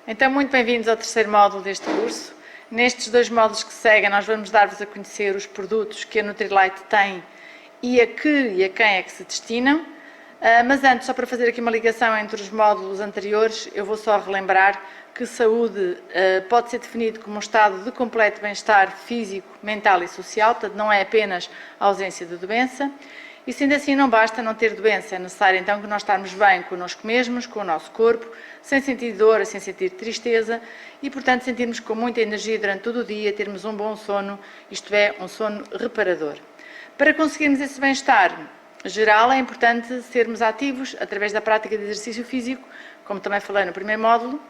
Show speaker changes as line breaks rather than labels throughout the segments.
Então, muito bem-vindos ao terceiro módulo deste curso. Nestes dois módulos que seguem, nós vamos dar-vos a conhecer os produtos que a Nutrilite tem e a quem é que se destinam. Mas antes, só para fazer aqui uma ligação entre os módulos anteriores, eu vou só relembrar que saúde pode ser definido como um estado de completo bem-estar físico, mental e social, portanto não é apenas a ausência de doença. E sendo assim, não basta não ter doença, é necessário então que nós estarmos bem connosco mesmos, com o nosso corpo, sem sentir dor, sem sentir tristeza e, portanto, sentirmos com muita energia durante todo o dia, termos um bom sono, isto é, um sono reparador. Para conseguirmos esse bem-estar geral, é importante sermos ativos através da prática de exercício físico, como também falei no primeiro módulo,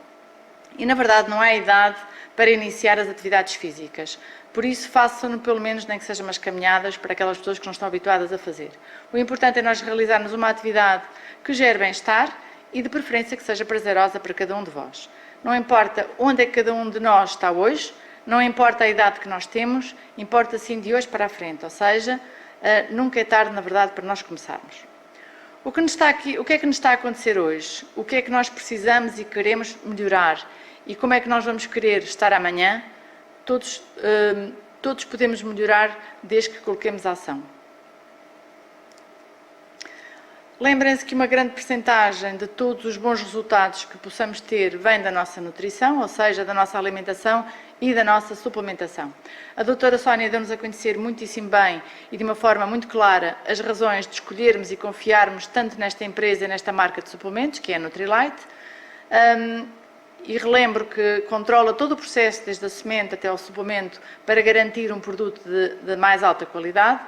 e, na verdade, não há idade para iniciar as atividades físicas. Por isso, façam-no pelo menos, nem que sejam umas caminhadas, para aquelas pessoas que não estão habituadas a fazer. O importante é nós realizarmos uma atividade que gere bem-estar e, de preferência, que seja prazerosa para cada um de vós. Não importa onde é que cada um de nós está hoje, não importa a idade que nós temos, importa sim de hoje para a frente, ou seja, nunca é tarde, na verdade, para nós começarmos. O que é que nos está a acontecer hoje? O que é que nós precisamos e queremos melhorar? E como é que nós vamos querer estar amanhã? Todos podemos melhorar desde que coloquemos a ação. Lembrem-se que uma grande percentagem de todos os bons resultados que possamos ter vem da nossa nutrição, ou seja, da nossa alimentação e da nossa suplementação. A doutora Sónia deu-nos a conhecer muitíssimo bem e de uma forma muito clara as razões de escolhermos e confiarmos tanto nesta empresa e nesta marca de suplementos, que é a Nutrilite. E relembro que controla todo o processo, desde a semente até ao suplemento, para garantir um produto de mais alta qualidade.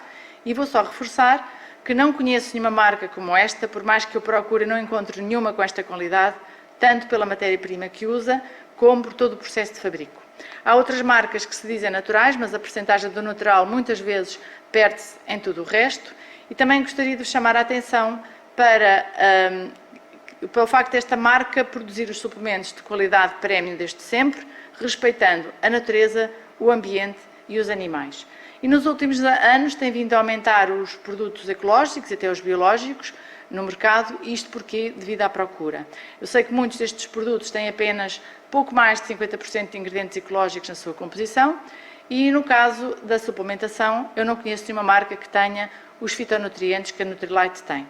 E vou só reforçar que não conheço nenhuma marca como esta, por mais que eu procure, não encontro nenhuma com esta qualidade, tanto pela matéria-prima que usa, como por todo o processo de fabrico. Há outras marcas que se dizem naturais, mas a percentagem do natural muitas vezes perde-se em tudo o resto. E também gostaria de chamar a atenção para o facto desta marca produzir os suplementos de qualidade prémio desde sempre, respeitando a natureza, o ambiente e os animais. E nos últimos anos tem vindo a aumentar os produtos ecológicos e até os biológicos no mercado, isto porque devido à procura. Eu sei que muitos destes produtos têm apenas pouco mais de 50% de ingredientes ecológicos na sua composição e no caso da suplementação eu não conheço nenhuma marca que tenha os fitonutrientes que a Nutrilite tem.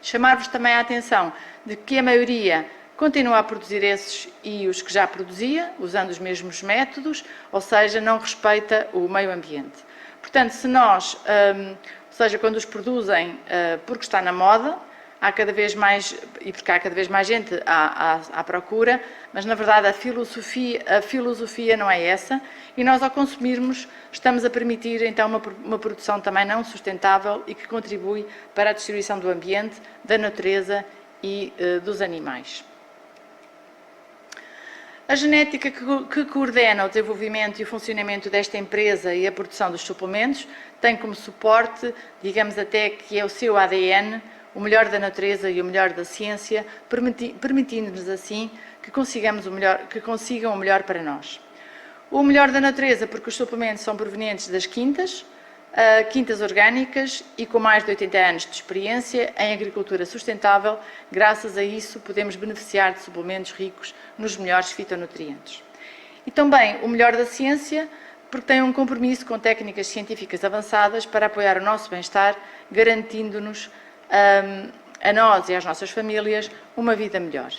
Chamar-vos também a atenção de que a maioria continua a produzir esses e os que já produzia, usando os mesmos métodos, ou seja, não respeita o meio ambiente. Portanto, se nós, ou seja, quando os produzem porque está na moda, há cada vez mais, e porque há cada vez mais gente à procura, mas na verdade a filosofia não é essa, e nós ao consumirmos estamos a permitir então uma produção também não sustentável e que contribui para a destruição do ambiente, da natureza e dos animais. A genética que coordena o desenvolvimento e o funcionamento desta empresa e a produção dos suplementos tem como suporte, digamos até que é o seu ADN, o melhor da natureza e o melhor da ciência, permitindo-nos assim que consigam o melhor para nós. O melhor da natureza porque os suplementos são provenientes das quintas orgânicas e com mais de 80 anos de experiência em agricultura sustentável. Graças a isso podemos beneficiar de suplementos ricos nos melhores fitonutrientes. E também o melhor da ciência porque tem um compromisso com técnicas científicas avançadas para apoiar o nosso bem-estar, garantindo-nos a nós e às nossas famílias uma vida melhor.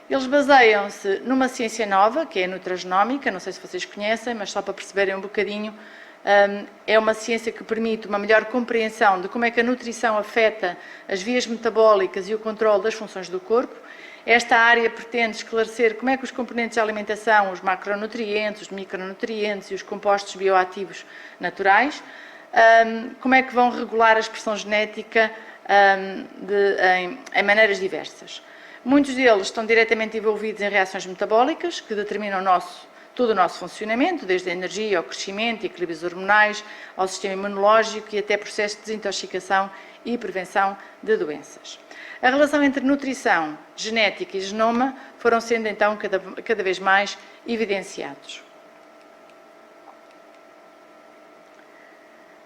Eles baseiam-se numa ciência nova, que é a nutragenómica, não sei se vocês conhecem, mas só para perceberem um bocadinho, é uma ciência que permite uma melhor compreensão de como é que a nutrição afeta as vias metabólicas e o controle das funções do corpo. Esta área pretende esclarecer como é que os componentes da alimentação, os macronutrientes, os micronutrientes e os compostos bioativos naturais, como é que vão regular a expressão genética em maneiras diversas. Muitos deles estão diretamente envolvidos em reações metabólicas que determinam todo o nosso funcionamento, desde a energia, ao crescimento, equilíbrios hormonais, ao sistema imunológico e até processos de desintoxicação e prevenção de doenças. A relação entre nutrição, genética e genoma foram sendo então cada vez mais evidenciados.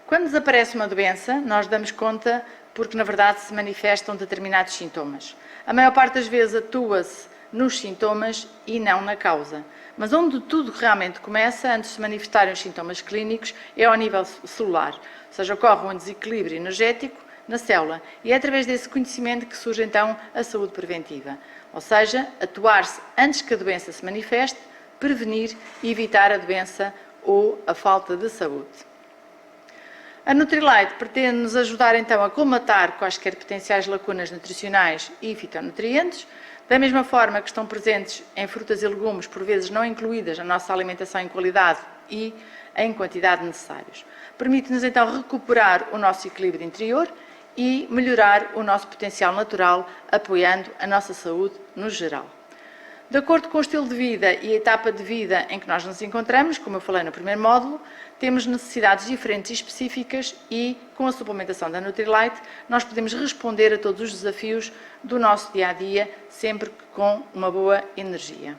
Quando desaparece uma doença, nós damos conta porque, na verdade, se manifestam determinados sintomas. A maior parte das vezes atua-se nos sintomas e não na causa. Mas onde tudo realmente começa, antes de se manifestarem os sintomas clínicos, é ao nível celular. Ou seja, ocorre um desequilíbrio energético na célula. E é através desse conhecimento que surge então a saúde preventiva. Ou seja, atuar-se antes que a doença se manifeste, prevenir e evitar a doença ou a falta de saúde. A Nutrilite pretende nos ajudar então a colmatar quaisquer potenciais lacunas nutricionais e fitonutrientes, da mesma forma que estão presentes em frutas e legumes, por vezes não incluídas na nossa alimentação em qualidade e em quantidade necessários. Permite-nos então recuperar o nosso equilíbrio interior e melhorar o nosso potencial natural, apoiando a nossa saúde no geral. De acordo com o estilo de vida e a etapa de vida em que nós nos encontramos, como eu falei no primeiro módulo, temos necessidades diferentes e específicas e, com a suplementação da Nutrilite, nós podemos responder a todos os desafios do nosso dia-a-dia, sempre com uma boa energia.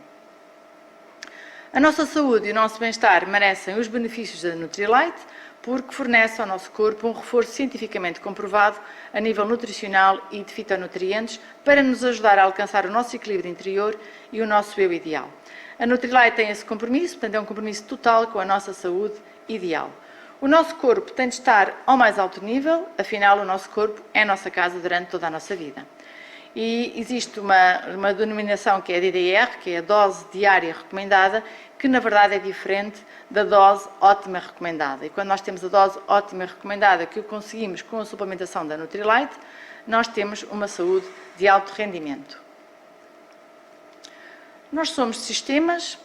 A nossa saúde e o nosso bem-estar merecem os benefícios da Nutrilite, porque fornece ao nosso corpo um reforço cientificamente comprovado a nível nutricional e de fitonutrientes para nos ajudar a alcançar o nosso equilíbrio interior e o nosso eu ideal. A Nutrilite tem esse compromisso, portanto é um compromisso total com a nossa saúde ideal. O nosso corpo tem de estar ao mais alto nível, afinal o nosso corpo é a nossa casa durante toda a nossa vida. E existe uma denominação que é a DDR, que é a dose diária recomendada, que na verdade é diferente da dose ótima recomendada. E quando nós temos a dose ótima recomendada, que o conseguimos com a suplementação da Nutrilite, nós temos uma saúde de alto rendimento. Nós somos sistemas,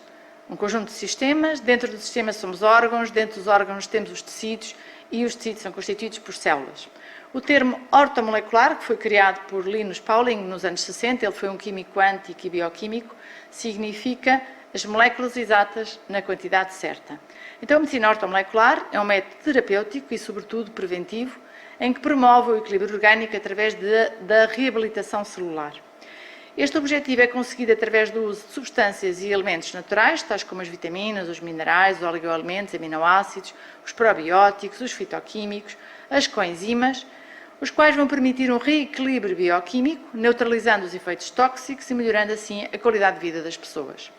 um conjunto de sistemas, dentro do sistema somos órgãos, dentro dos órgãos temos os tecidos e os tecidos são constituídos por células. O termo ortomolecular, que foi criado por Linus Pauling nos anos 60, ele foi um químico quântico e bioquímico, significa as moléculas exatas na quantidade certa. Então, a medicina ortomolecular é um método terapêutico e, sobretudo, preventivo, em que promove o equilíbrio orgânico através da reabilitação celular. Este objetivo é conseguido através do uso de substâncias e elementos naturais, tais como as vitaminas, os minerais, os oligoelementos, aminoácidos, os probióticos, os fitoquímicos, as coenzimas, os quais vão permitir um reequilíbrio bioquímico, neutralizando os efeitos tóxicos e melhorando assim a qualidade de vida das pessoas.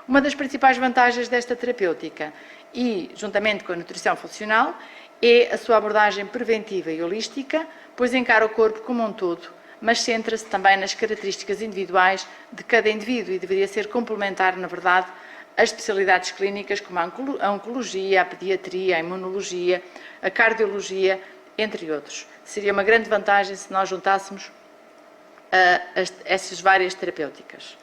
Uma das principais vantagens desta terapêutica e, juntamente com a nutrição funcional, é a sua abordagem preventiva e holística, pois encara o corpo como um todo, mas centra-se também nas características individuais de cada indivíduo e deveria ser complementar, na verdade, às especialidades clínicas como a oncologia, a pediatria, a imunologia, a cardiologia, entre outros. Seria uma grande vantagem se nós juntássemos essas várias terapêuticas.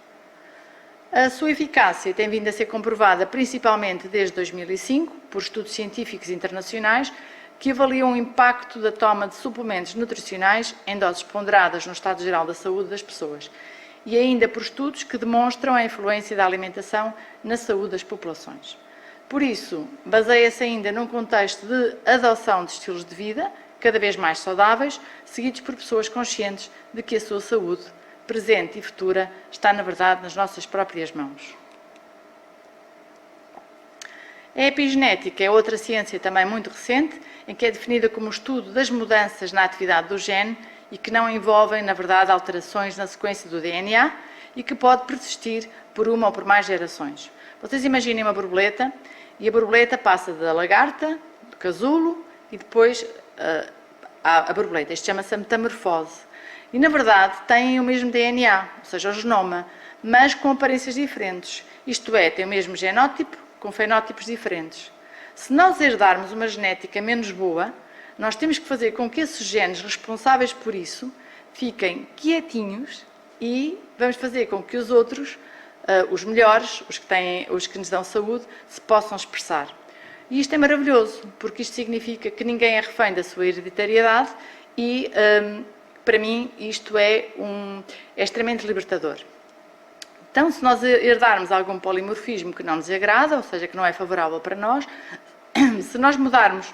A sua eficácia tem vindo a ser comprovada principalmente desde 2005 por estudos científicos internacionais que avaliam o impacto da toma de suplementos nutricionais em doses ponderadas no estado geral da saúde das pessoas e ainda por estudos que demonstram a influência da alimentação na saúde das populações. Por isso, baseia-se ainda num contexto de adoção de estilos de vida cada vez mais saudáveis, seguidos por pessoas conscientes de que a sua saúde presente e futura está, na verdade, nas nossas próprias mãos. A epigenética é outra ciência também muito recente, em que é definida como o estudo das mudanças na atividade do gene e que não envolvem, na verdade, alterações na sequência do DNA e que pode persistir por uma ou por mais gerações. Vocês imaginem uma borboleta e a borboleta passa da lagarta, do casulo e depois à borboleta. Isto chama-se metamorfose. E, na verdade, têm o mesmo DNA, ou seja, o genoma, mas com aparências diferentes. Isto é, têm o mesmo genótipo, com fenótipos diferentes. Se nós herdarmos uma genética menos boa, nós temos que fazer com que esses genes responsáveis por isso fiquem quietinhos e vamos fazer com que os outros, os melhores, os que nos dão saúde, se possam expressar. E isto é maravilhoso, porque isto significa que ninguém é refém da sua hereditariedade e, para mim, isto é extremamente libertador. Então, se nós herdarmos algum polimorfismo que não nos agrada, ou seja, que não é favorável para nós, se nós mudarmos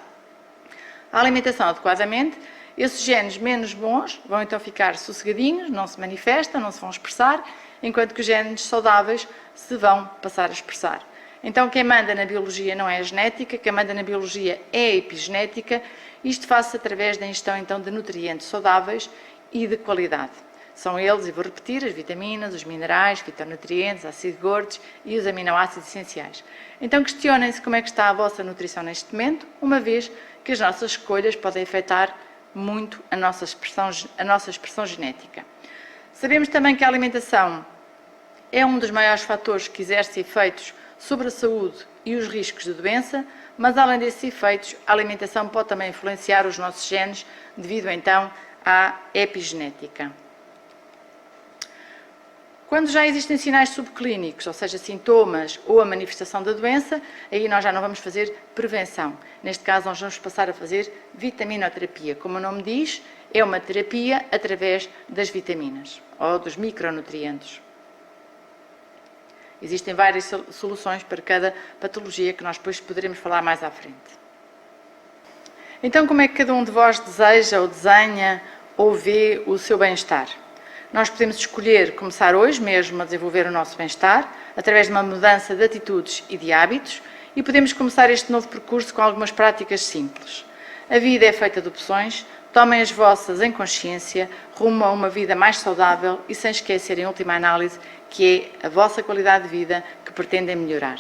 a alimentação adequadamente, esses genes menos bons vão então ficar sossegadinhos, não se manifestam, não se vão expressar, enquanto que os genes saudáveis se vão passar a expressar. Então, quem manda na biologia não é a genética, quem manda na biologia é a epigenética, isto faz-se através da ingestão então de nutrientes saudáveis e de qualidade. São eles, e vou repetir, as vitaminas, os minerais, fitonutrientes, ácidos gordos e os aminoácidos essenciais. Então questionem-se como é que está a vossa nutrição neste momento, uma vez que as nossas escolhas podem afetar muito a nossa expressão genética. Sabemos também que a alimentação é um dos maiores fatores que exerce efeitos sobre a saúde e os riscos de doença, mas além desses efeitos, a alimentação pode também influenciar os nossos genes devido então à epigenética. Quando já existem sinais subclínicos, ou seja, sintomas ou a manifestação da doença, aí nós já não vamos fazer prevenção. Neste caso, nós vamos passar a fazer vitaminoterapia. Como o nome diz, é uma terapia através das vitaminas ou dos micronutrientes. Existem várias soluções para cada patologia que nós depois poderemos falar mais à frente. Então, como é que cada um de vós deseja ou desenha ou vê o seu bem-estar? Nós podemos escolher começar hoje mesmo a desenvolver o nosso bem-estar através de uma mudança de atitudes e de hábitos e podemos começar este novo percurso com algumas práticas simples. A vida é feita de opções, tomem as vossas em consciência, rumo a uma vida mais saudável e sem esquecer, em última análise, que é a vossa qualidade de vida que pretendem melhorar.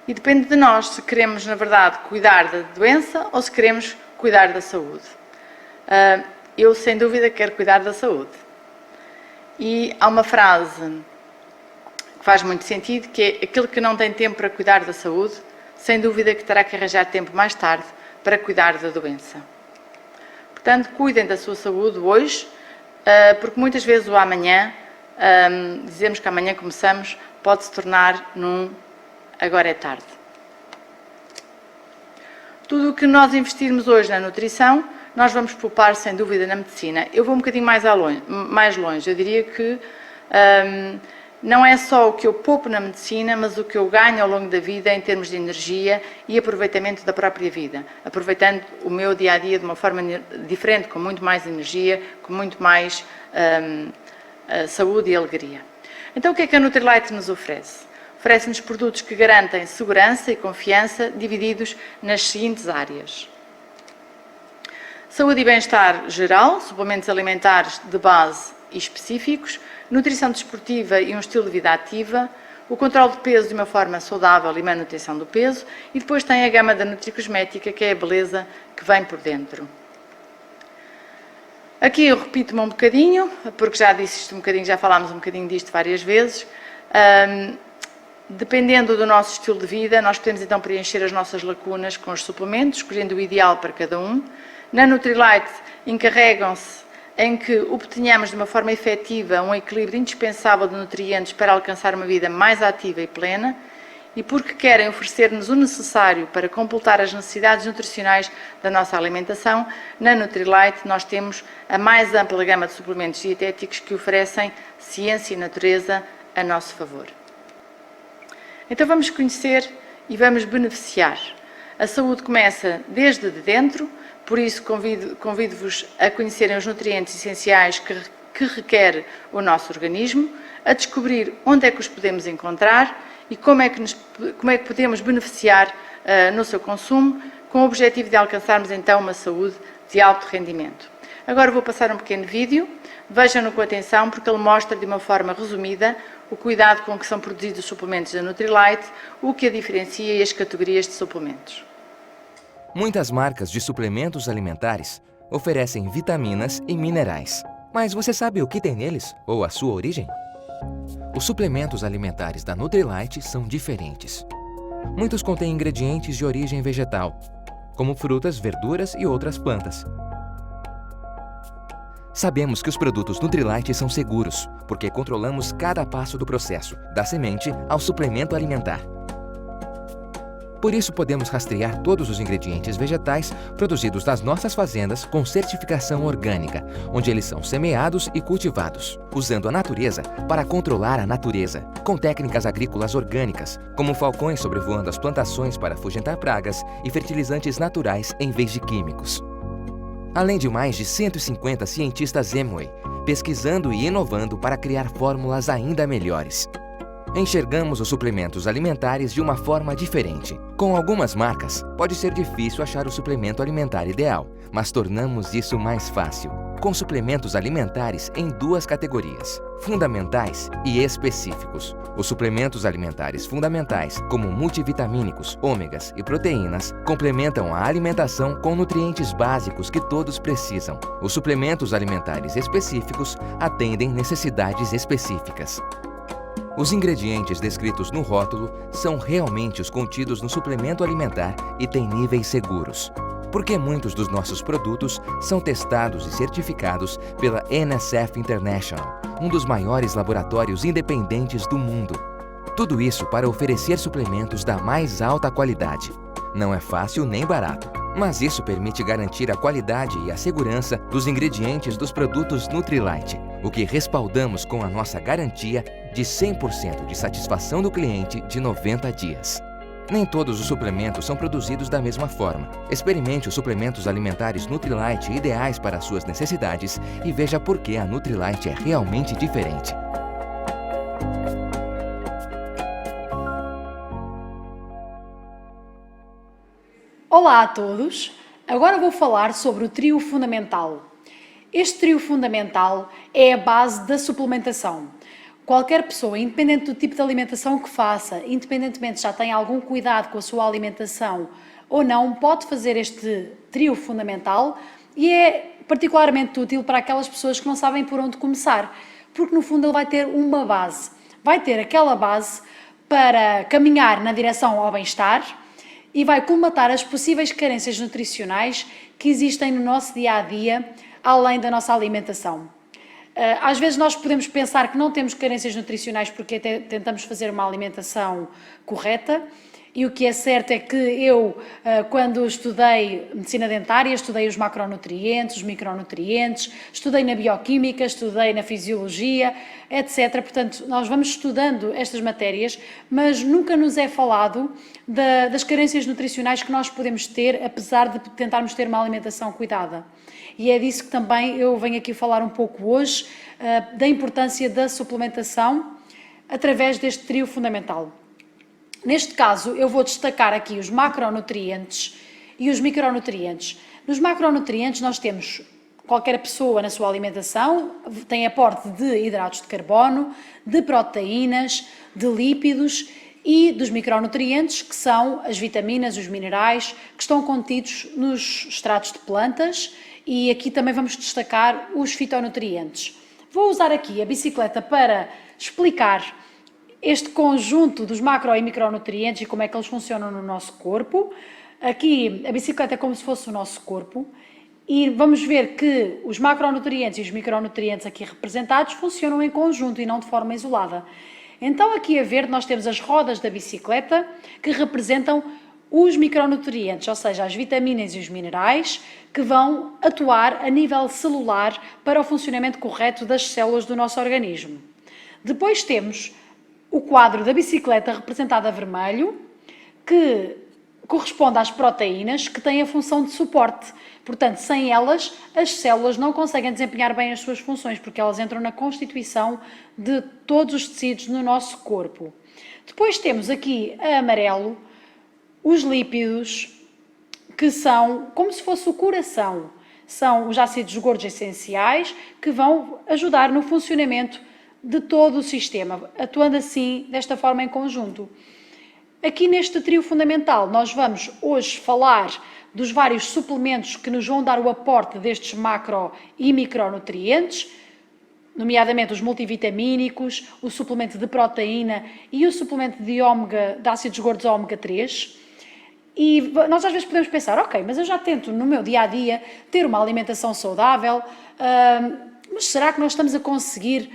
E depende de nós se queremos, na verdade, cuidar da doença ou se queremos cuidar da saúde. Eu, sem dúvida, quero cuidar da saúde. E há uma frase que faz muito sentido, que é: aquele que não tem tempo para cuidar da saúde, sem dúvida que terá que arranjar tempo mais tarde para cuidar da doença. Portanto, cuidem da sua saúde hoje, porque muitas vezes o amanhã, dizemos que amanhã começamos, pode se tornar num agora é tarde. Tudo o que nós investirmos hoje na nutrição, nós vamos poupar, sem dúvida, na medicina. Eu vou um bocadinho mais longe. Eu diria que não é só o que eu poupo na medicina, mas o que eu ganho ao longo da vida em termos de energia e aproveitamento da própria vida. Aproveitando o meu dia-a-dia de uma forma diferente, com muito mais energia, com muito mais saúde e alegria. Então, o que é que a Nutrilite nos oferece? Oferece-nos produtos que garantem segurança e confiança, divididos nas seguintes áreas: saúde e bem-estar geral, suplementos alimentares de base e específicos, nutrição desportiva e um estilo de vida ativa, o controle de peso de uma forma saudável e manutenção do peso, e depois tem a gama da nutricosmética, que é a beleza que vem por dentro. Aqui eu repito-me um bocadinho, porque já disse isto um bocadinho, já falámos um bocadinho disto várias vezes. Dependendo do nosso estilo de vida, nós podemos então preencher as nossas lacunas com os suplementos, escolhendo o ideal para cada um. Na Nutrilite encarregam-se em que obtenhamos de uma forma efetiva um equilíbrio indispensável de nutrientes para alcançar uma vida mais ativa e plena, e porque querem oferecer-nos o necessário para completar as necessidades nutricionais da nossa alimentação, na Nutrilite nós temos a mais ampla gama de suplementos dietéticos que oferecem ciência e natureza a nosso favor. Então vamos conhecer e vamos beneficiar. A saúde começa desde dentro, por isso convido-vos a conhecerem os nutrientes essenciais que requer o nosso organismo, a descobrir onde é que os podemos encontrar e como é que podemos beneficiar no seu consumo, com o objetivo de alcançarmos então uma saúde de alto rendimento. Agora vou passar um pequeno vídeo, vejam-no com atenção porque ele mostra de uma forma resumida o cuidado com que são produzidos os suplementos da Nutrilite, o que a diferencia e as categorias de suplementos.
Muitas marcas de suplementos alimentares oferecem vitaminas e minerais. Mas você sabe o que tem neles ou a sua origem? Os suplementos alimentares da Nutrilite são diferentes. Muitos contêm ingredientes de origem vegetal, como frutas, verduras e outras plantas. Sabemos que os produtos Nutrilite são seguros, porque controlamos cada passo do processo, da semente ao suplemento alimentar. Por isso, podemos rastrear todos os ingredientes vegetais produzidos nas nossas fazendas com certificação orgânica, onde eles são semeados e cultivados, usando a natureza para controlar a natureza, com técnicas agrícolas orgânicas, como falcões sobrevoando as plantações para afugentar pragas e fertilizantes naturais em vez de químicos. Além de mais de 150 cientistas Amway, pesquisando e inovando para criar fórmulas ainda melhores. Enxergamos os suplementos alimentares de uma forma diferente. Com algumas marcas, pode ser difícil achar o suplemento alimentar ideal, mas tornamos isso mais fácil. com suplementos alimentares em duas categorias: fundamentais e específicos. Os suplementos alimentares fundamentais, como multivitamínicos, ômegas e proteínas, complementam a alimentação com nutrientes básicos que todos precisam. Os suplementos alimentares específicos atendem necessidades específicas. Os ingredientes descritos no rótulo são realmente os contidos no suplemento alimentar e têm níveis seguros, porque muitos dos nossos produtos são testados e certificados pela NSF International, um dos maiores laboratórios independentes do mundo. Tudo isso para oferecer suplementos da mais alta qualidade. Não é fácil nem barato, mas isso permite garantir a qualidade e a segurança dos ingredientes dos produtos Nutrilite, o que respaldamos com a nossa garantia de 100% de satisfação do cliente de 90 dias. Nem todos os suplementos são produzidos da mesma forma. Experimente os suplementos alimentares Nutrilite ideais para as suas necessidades e veja por que a Nutrilite é realmente diferente.
Olá a todos! Agora vou falar sobre o trio fundamental. Este trio fundamental é a base da suplementação. Qualquer pessoa, independente do tipo de alimentação que faça, independentemente se já tem algum cuidado com a sua alimentação ou não, pode fazer este trio fundamental e é particularmente útil para aquelas pessoas que não sabem por onde começar, porque no fundo ele vai ter uma base. Vai ter aquela base para caminhar na direção ao bem-estar e vai colmatar as possíveis carências nutricionais que existem no nosso dia-a-dia, além da nossa alimentação. Às vezes nós podemos pensar que não temos carências nutricionais porque tentamos fazer uma alimentação correta, e o que é certo é que eu, quando estudei medicina dentária, estudei os macronutrientes, os micronutrientes, estudei na bioquímica, estudei na fisiologia, etc. Portanto, nós vamos estudando estas matérias, mas nunca nos é falado das carências nutricionais que nós podemos ter, apesar de tentarmos ter uma alimentação cuidada. E é disso que também eu venho aqui falar um pouco hoje, da importância da suplementação através deste trio fundamental. Neste caso, eu vou destacar aqui os macronutrientes e os micronutrientes. Nos macronutrientes nós temos, qualquer pessoa na sua alimentação tem aporte de hidratos de carbono, de proteínas, de lípidos e dos micronutrientes, que são as vitaminas, os minerais, que estão contidos nos extratos de plantas, e aqui também vamos destacar os fitonutrientes. Vou usar aqui a bicicleta para explicar este conjunto dos macro e micronutrientes e como é que eles funcionam no nosso corpo. Aqui a bicicleta é como se fosse o nosso corpo e vamos ver que os macronutrientes e os micronutrientes aqui representados funcionam em conjunto e não de forma isolada. Então aqui a verde nós temos as rodas da bicicleta que representam os micronutrientes, ou seja, as vitaminas e os minerais que vão atuar a nível celular para o funcionamento correto das células do nosso organismo. Depois temos o quadro da bicicleta representado a vermelho, que corresponde às proteínas que têm a função de suporte. Portanto, sem elas, as células não conseguem desempenhar bem as suas funções, porque elas entram na constituição de todos os tecidos no nosso corpo. Depois temos aqui a amarelo, os lípidos, que são como se fosse o coração. São os ácidos gordos essenciais que vão ajudar no funcionamento de todo o sistema, atuando assim, desta forma em conjunto. Aqui neste trio fundamental, nós vamos hoje falar dos vários suplementos que nos vão dar o aporte destes macro e micronutrientes, nomeadamente os multivitamínicos, o suplemento de proteína e o suplemento de ácidos gordos ômega 3. E nós às vezes podemos pensar, ok, mas eu já tento no meu dia-a-dia ter uma alimentação saudável, mas será que nós estamos a conseguir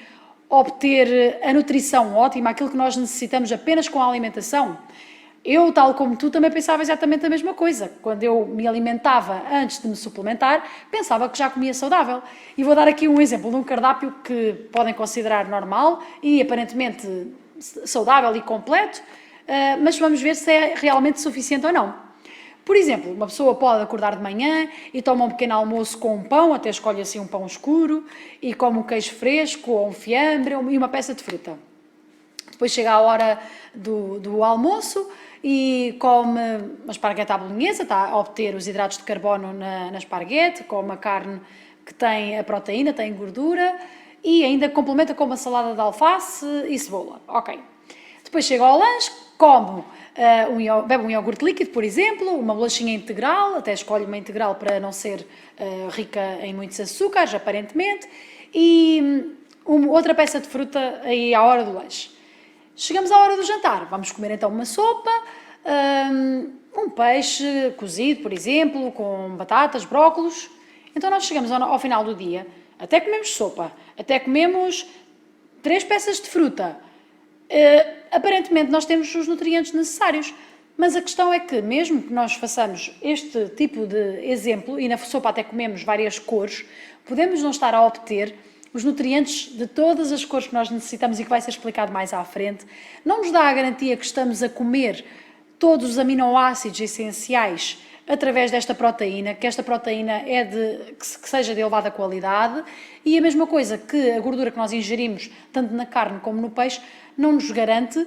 obter a nutrição ótima, aquilo que nós necessitamos apenas com a alimentação? Eu, tal como tu, também pensava exatamente a mesma coisa. Quando eu me alimentava antes de me suplementar, pensava que já comia saudável. E vou dar aqui um exemplo de um cardápio que podem considerar normal e aparentemente saudável e completo, mas vamos ver se é realmente suficiente ou não. Por exemplo, uma pessoa pode acordar de manhã e toma um pequeno almoço com um pão, até escolhe assim um pão escuro, e come um queijo fresco ou um fiambre e uma peça de fruta. Depois chega a hora do almoço e come uma esparguete à bolonhesa, está a obter os hidratos de carbono na esparguete, come a carne que tem a proteína, tem gordura e ainda complementa com uma salada de alface e cebola. Ok. Depois chega ao lanche, come, bebe um iogurte líquido, por exemplo, uma bolachinha integral, até escolhe uma integral para não ser rica em muitos açúcares, aparentemente, e outra peça de fruta aí à hora do lanche. Chegamos à hora do jantar, vamos comer então uma sopa, um peixe cozido, por exemplo, com batatas, brócolos. Então nós chegamos ao final do dia, até comemos sopa, até comemos 3 peças de fruta. Aparentemente nós temos os nutrientes necessários, mas a questão é que mesmo que nós façamos este tipo de exemplo, e na sopa até comemos várias cores, podemos não estar a obter os nutrientes de todas as cores que nós necessitamos e que vai ser explicado mais à frente. Não nos dá a garantia que estamos a comer todos os aminoácidos essenciais através desta proteína, que esta proteína que seja de elevada qualidade, e a mesma coisa que a gordura que nós ingerimos, tanto na carne como no peixe, não nos garante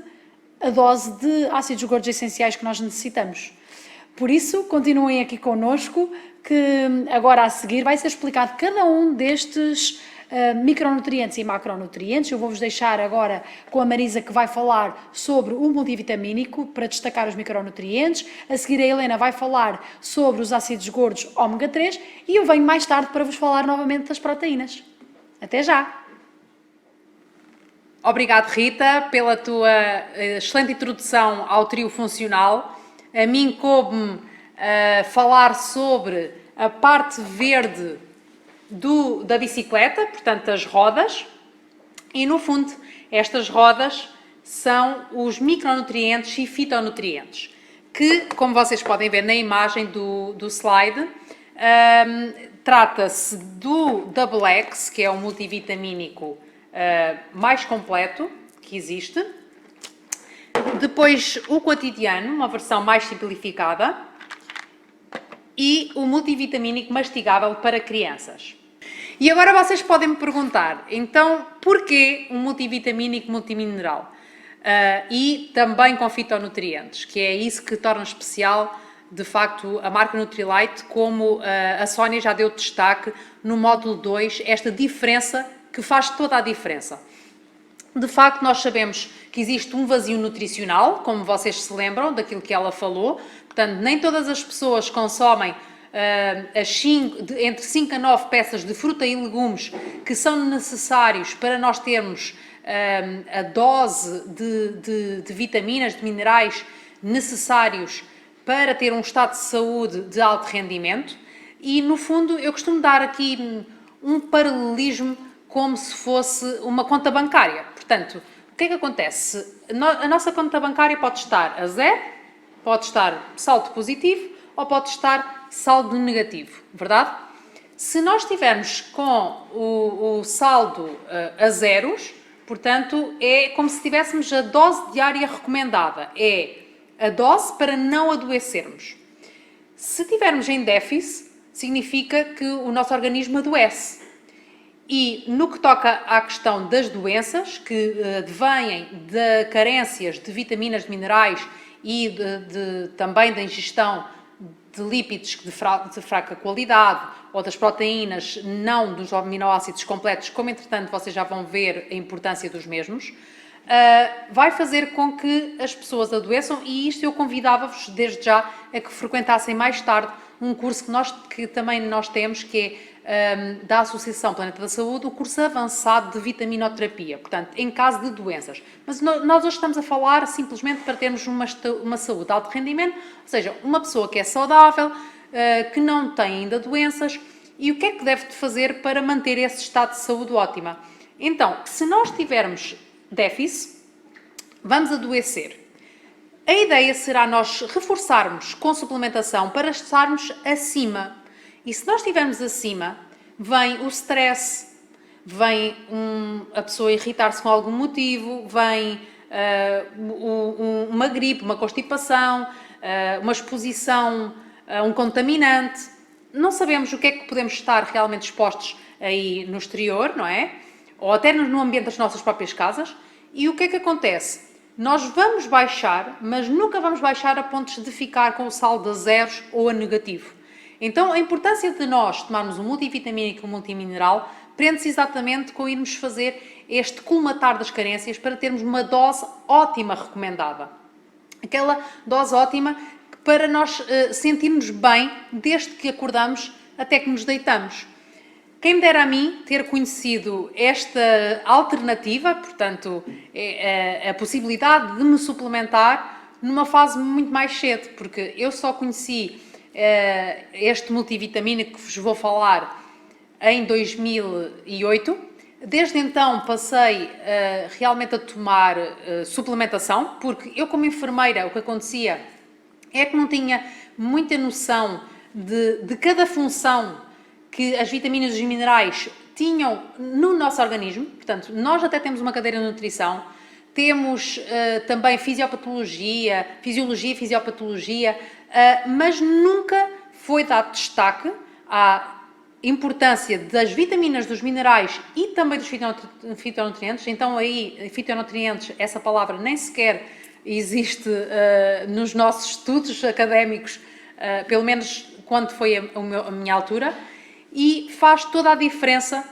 a dose de ácidos gordos essenciais que nós necessitamos. Por isso, continuem aqui connosco, que agora a seguir vai ser explicado cada um destes micronutrientes e macronutrientes. Eu vou-vos deixar agora com a Marisa, que vai falar sobre o multivitamínico para destacar os micronutrientes. A seguir a Helena vai falar sobre os ácidos gordos ômega 3 e eu venho mais tarde para vos falar novamente das proteínas. Até já!
Obrigado, Rita, pela tua excelente introdução ao trio funcional. A mim coube-me falar sobre a parte verde da bicicleta, portanto as rodas, e no fundo estas rodas são os micronutrientes e fitonutrientes, que, como vocês podem ver na imagem do slide, trata-se do Double X, que é o multivitamínico mais completo que existe. Depois o Quotidiano, uma versão mais simplificada, e o multivitamínico mastigável para crianças. E agora vocês podem me perguntar, então, porquê um multivitamínico multimineral? E também com fitonutrientes, que é isso que torna especial, de facto, a marca Nutrilite, como a Sónia já deu destaque no módulo 2, esta diferença que faz toda a diferença. De facto, nós sabemos que existe um vazio nutricional, como vocês se lembram daquilo que ela falou. Portanto, nem todas as pessoas consomem entre 5 a 9 peças de fruta e legumes que são necessários para nós termos a dose de vitaminas, de minerais necessários para ter um estado de saúde de alto rendimento. E, no fundo, eu costumo dar aqui um paralelismo como se fosse uma conta bancária. Portanto, o que é que acontece? A nossa conta bancária pode estar a 0, pode estar saldo positivo ou pode estar saldo negativo, verdade? Se nós estivermos com o saldo a zeros, portanto, é como se tivéssemos a dose diária recomendada. É a dose para não adoecermos. Se estivermos em déficit, significa que o nosso organismo adoece. E no que toca à questão das doenças, que advêm de carências de vitaminas, de minerais e também da ingestão de lípidos de fraca qualidade ou das proteínas, não dos aminoácidos completos, como entretanto vocês já vão ver a importância dos mesmos, vai fazer com que as pessoas adoeçam, e isto eu convidava-vos desde já a que frequentassem mais tarde um curso que também nós temos, que é da Associação Planeta da Saúde, o curso avançado de vitaminoterapia, portanto, em caso de doenças. Mas nós hoje estamos a falar simplesmente para termos uma saúde de alto rendimento, ou seja, uma pessoa que é saudável, que não tem ainda doenças, e o que é que deve fazer para manter esse estado de saúde ótima? Então, se nós tivermos déficit, vamos adoecer. A ideia será nós reforçarmos com suplementação para estarmos acima. E se nós estivermos acima, vem o stress, vem a pessoa irritar-se com algum motivo, vem uma gripe, uma constipação, uma exposição a um contaminante. Não sabemos o que é que podemos estar realmente expostos aí no exterior, não é? Ou até no ambiente das nossas próprias casas. E o que é que acontece? Nós vamos baixar, mas nunca vamos baixar a pontos de ficar com o saldo a zeros ou a negativo. Então, a importância de nós tomarmos um multivitamínico e um multimineral prende-se exatamente com irmos fazer este colmatar das carências para termos uma dose ótima recomendada. Aquela dose ótima para nós sentirmos bem desde que acordamos até que nos deitamos. Quem me dera a mim ter conhecido esta alternativa, portanto, a possibilidade de me suplementar numa fase muito mais cedo, porque eu só conheci este multivitamínico que vos vou falar em 2008. Desde então passei realmente a tomar suplementação, porque eu como enfermeira o que acontecia é que não tinha muita noção de cada função que as vitaminas e os minerais tinham no nosso organismo. Portanto, nós até temos uma cadeira de nutrição, temos também fisiologia e fisiopatologia, mas nunca foi dado destaque à importância das vitaminas, dos minerais e também dos fitonutrientes. Então aí, fitonutrientes, essa palavra nem sequer existe nos nossos estudos académicos, pelo menos quando foi a minha altura, e faz toda a diferença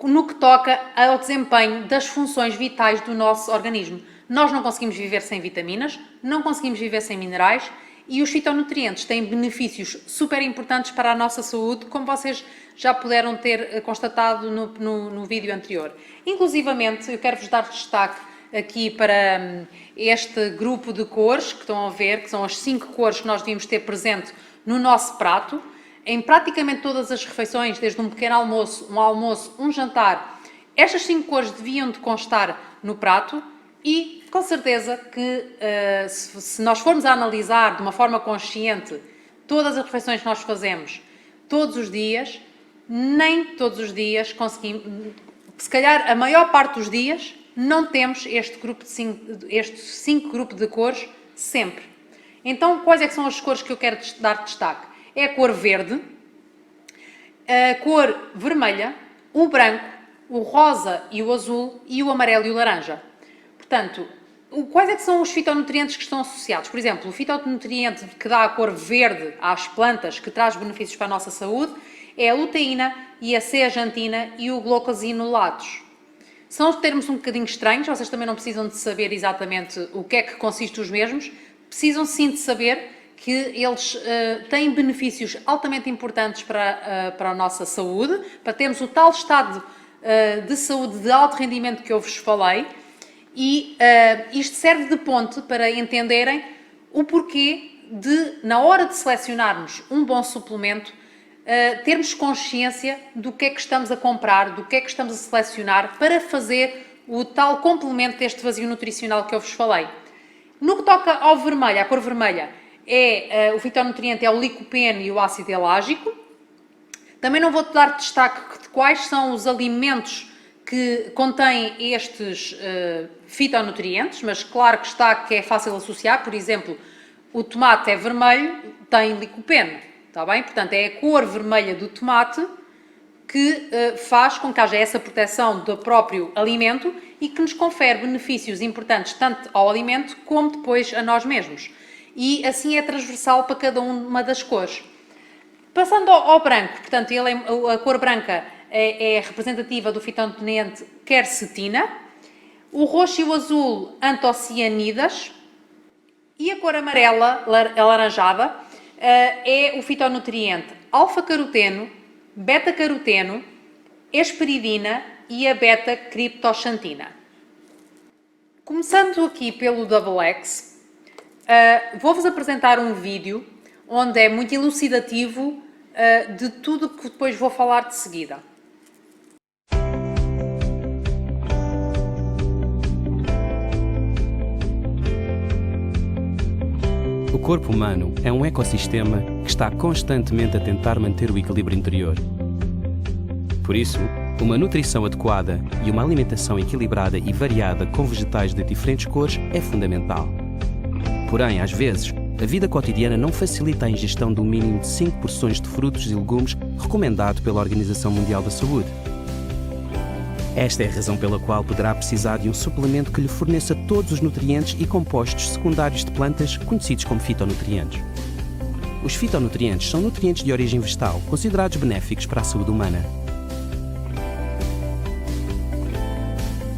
no que toca ao desempenho das funções vitais do nosso organismo. Nós não conseguimos viver sem vitaminas, não conseguimos viver sem minerais, e os fitonutrientes têm benefícios super importantes para a nossa saúde, como vocês já puderam ter constatado no vídeo anterior. Inclusivamente, eu quero-vos dar destaque aqui para este grupo de cores que estão a ver, que são as 5 cores que nós devíamos ter presente no nosso prato. Em praticamente todas as refeições, desde um pequeno almoço, um jantar, estas 5 cores deviam de constar no prato e, com certeza, que se nós formos a analisar de uma forma consciente todas as refeições que nós fazemos todos os dias, nem todos os dias conseguimos, se calhar a maior parte dos dias, não temos este 5 grupo de cores sempre. Então, quais é que são as cores que eu quero dar destaque? É a cor verde, a cor vermelha, o branco, o rosa e o azul e o amarelo e o laranja. Portanto, quais é que são os fitonutrientes que estão associados? Por exemplo, o fitonutriente que dá a cor verde às plantas, que traz benefícios para a nossa saúde, é a luteína e a zeaxantina e o glucosinolatos. São termos um bocadinho estranhos, vocês também não precisam de saber exatamente o que é que consiste os mesmos, precisam sim de saber que eles têm benefícios altamente importantes para a nossa saúde, para termos o tal estado de saúde de alto rendimento que eu vos falei, e isto serve de ponte para entenderem o porquê de, na hora de selecionarmos um bom suplemento, termos consciência do que é que estamos a comprar, do que é que estamos a selecionar para fazer o tal complemento deste vazio nutricional que eu vos falei. No que toca ao vermelho, à cor vermelha, o fitonutriente é o licopeno e o ácido elágico. Também não vou-te dar destaque de quais são os alimentos que contêm estes fitonutrientes, mas claro que está que é fácil associar. Por exemplo, o tomate é vermelho, tem licopeno, está bem? Portanto, é a cor vermelha do tomate que faz com que haja essa proteção do próprio alimento e que nos confere benefícios importantes tanto ao alimento como depois a nós mesmos. E assim é transversal para cada uma das cores. Passando ao branco, portanto, a cor branca é representativa do fitonutriente quercetina, o roxo e o azul antocianidas e a cor amarela, alaranjada, é o fitonutriente alfa-caroteno, beta-caroteno, hesperidina e a beta-criptoxantina. Começando aqui pelo Double X, vou-vos apresentar um vídeo onde é muito elucidativo de tudo que depois vou falar de seguida.
O corpo humano é um ecossistema que está constantemente a tentar manter o equilíbrio interior. Por isso, uma nutrição adequada e uma alimentação equilibrada e variada com vegetais de diferentes cores é fundamental. Porém, às vezes, a vida cotidiana não facilita a ingestão de um mínimo de 5 porções de frutos e legumes recomendado pela Organização Mundial da Saúde. Esta é a razão pela qual poderá precisar de um suplemento que lhe forneça todos os nutrientes e compostos secundários de plantas conhecidos como fitonutrientes. Os fitonutrientes são nutrientes de origem vegetal, considerados benéficos para a saúde humana.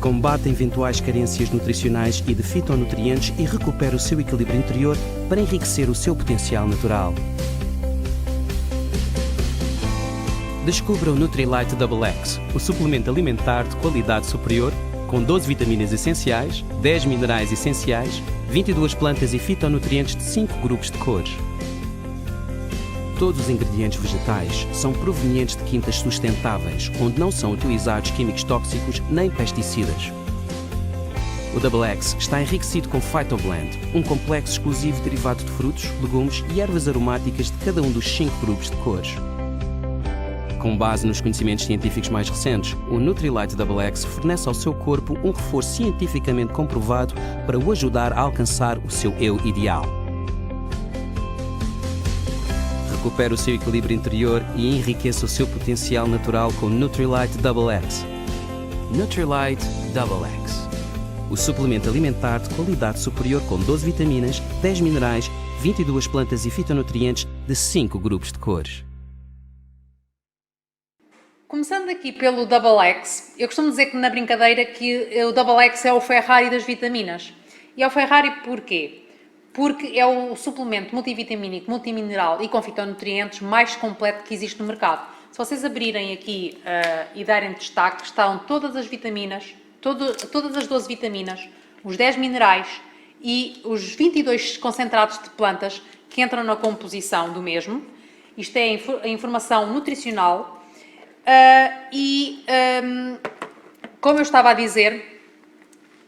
Combate eventuais carências nutricionais e de fitonutrientes e recupera o seu equilíbrio interior para enriquecer o seu potencial natural. Descubra o Nutrilite Double X, o suplemento alimentar de qualidade superior, com 12 vitaminas essenciais, 10 minerais essenciais, 22 plantas e fitonutrientes de 5 grupos de cores. Todos os ingredientes vegetais são provenientes de quintas sustentáveis, onde não são utilizados químicos tóxicos nem pesticidas. O Double X está enriquecido com Phytoblend, um complexo exclusivo derivado de frutos, legumes e ervas aromáticas de cada um dos 5 grupos de cores. Com base nos conhecimentos científicos mais recentes, o Nutrilite Double X fornece ao seu corpo um reforço cientificamente comprovado para o ajudar a alcançar o seu eu ideal. Recupere o seu equilíbrio interior e enriqueça o seu potencial natural com Nutrilite Double X. Nutrilite Double X. O suplemento alimentar de qualidade superior com 12 vitaminas, 10 minerais, 22 plantas e fitonutrientes de 5 grupos de cores.
Começando aqui pelo Double X, eu costumo dizer que na brincadeira que o Double X é o Ferrari das vitaminas. E é o Ferrari porquê? Porque é o suplemento multivitamínico, multimineral e com fitonutrientes mais completo que existe no mercado. Se vocês abrirem aqui e darem destaque, estão todas as vitaminas, todas as 12 vitaminas, os 10 minerais e os 22 concentrados de plantas que entram na composição do mesmo. Isto é a informação nutricional. Como eu estava a dizer,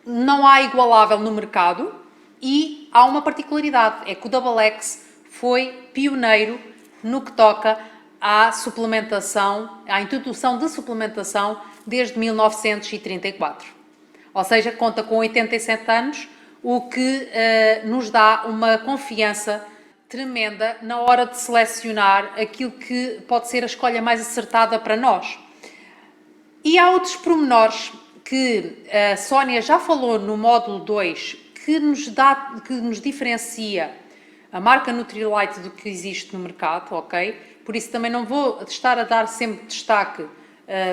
não há igualável no mercado e há uma particularidade, é que o Double X foi pioneiro no que toca à suplementação, à introdução de suplementação desde 1934. Ou seja, conta com 87 anos, o que nos dá uma confiança tremenda na hora de selecionar aquilo que pode ser a escolha mais acertada para nós. E há outros pormenores que a Sónia já falou no módulo 2 que nos diferencia a marca Nutrilite do que existe no mercado, ok? Por isso também não vou estar a dar sempre destaque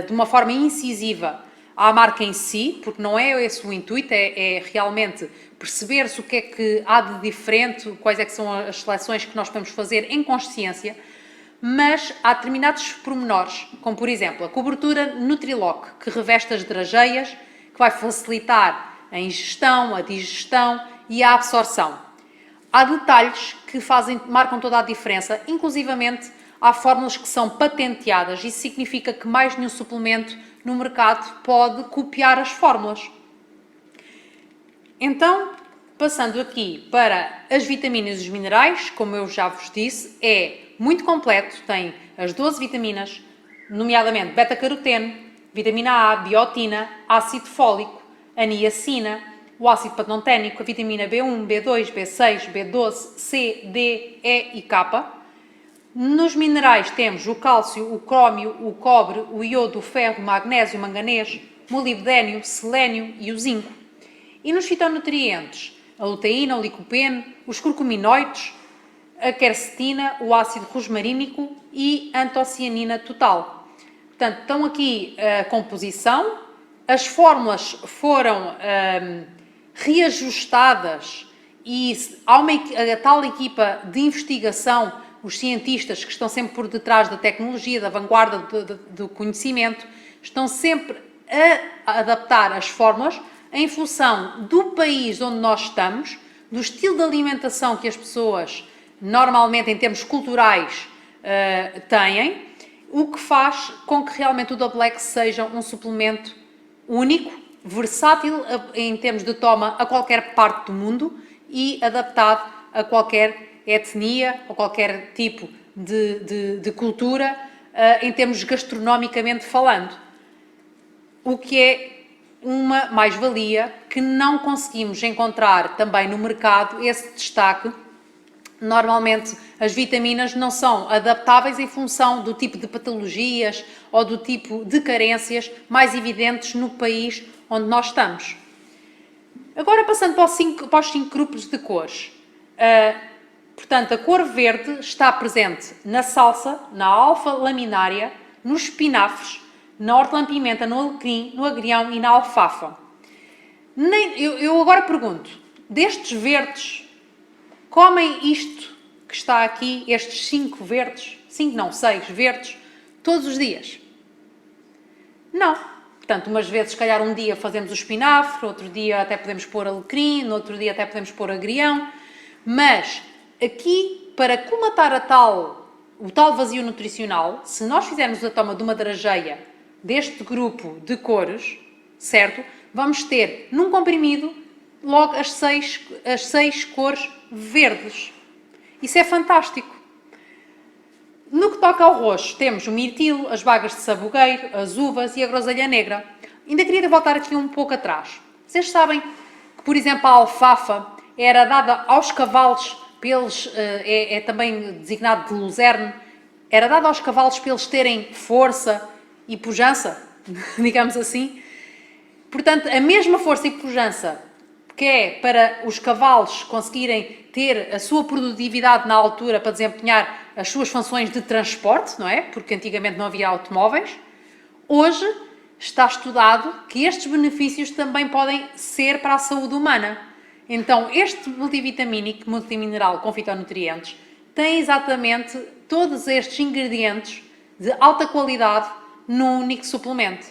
de uma forma incisiva à marca em si, porque não é esse o intuito, é realmente perceber-se o que é que há de diferente, quais é que são as seleções que nós podemos fazer em consciência, mas há determinados pormenores, como por exemplo a cobertura Nutrilock, que reveste as drageias, que vai facilitar a ingestão, a digestão e a absorção. Há detalhes que marcam toda a diferença, inclusivamente há fórmulas que são patenteadas, isso significa que mais nenhum suplemento no mercado pode copiar as fórmulas. Então, passando aqui para as vitaminas e os minerais, como eu já vos disse, é muito completo, tem as 12 vitaminas, nomeadamente beta-caroteno, vitamina A, biotina, ácido fólico, a niacina, o ácido pantoténico, a vitamina B1, B2, B6, B12, C, D, E e K. Nos minerais temos o cálcio, o crómio, o cobre, o iodo, o ferro, o magnésio, o manganês, o molibdênio, selênio e o zinco. E nos fitonutrientes, a luteína, o licopeno, os curcuminoides, a quercetina, o ácido rosmarínico e a antocianina total. Portanto, estão aqui a composição, as fórmulas foram reajustadas e há a tal equipa de investigação, os cientistas que estão sempre por detrás da tecnologia, da vanguarda do conhecimento, estão sempre a adaptar as fórmulas em função do país onde nós estamos, do estilo de alimentação que as pessoas normalmente em termos culturais têm, o que faz com que realmente o Double X seja um suplemento único, versátil em termos de toma a qualquer parte do mundo e adaptado a qualquer etnia ou qualquer tipo de cultura em termos gastronomicamente falando. O que é uma mais-valia que não conseguimos encontrar também no mercado esse destaque. Normalmente as vitaminas não são adaptáveis em função do tipo de patologias ou do tipo de carências mais evidentes no país onde nós estamos. Agora passando para os 5 grupos de cores. Portanto, a cor verde está presente na salsa, na alfa laminária, nos espinafres, na hortelã-pimenta, no alecrim, no agrião e na alfafa. Eu agora pergunto, destes verdes, comem isto que está aqui, estes 5 verdes, 5 não, 6 verdes, todos os dias? Não. Portanto, umas vezes, se calhar, um dia fazemos o espinafre, outro dia até podemos pôr alecrim, no outro dia até podemos pôr agrião, mas aqui, para colmatar o tal vazio nutricional, se nós fizermos a toma de uma drageia deste grupo de cores, certo? Vamos ter, num comprimido, logo as seis cores verdes. Isso é fantástico. No que toca ao roxo, temos o mirtilo, as bagas de sabugueiro, as uvas e a groselha negra. Ainda queria voltar aqui um pouco atrás. Vocês sabem que, por exemplo, a alfafa era dada aos cavalos, é também designado de luzerne, era dada aos cavalos para eles terem força e pujança, digamos assim. Portanto, a mesma força e pujança que é para os cavalos conseguirem ter a sua produtividade na altura para desempenhar as suas funções de transporte, não é? Porque antigamente não havia automóveis. Hoje está estudado que estes benefícios também podem ser para a saúde humana. Então, este multivitamínico, multimineral com fitonutrientes, tem exatamente todos estes ingredientes de alta qualidade num único suplemento.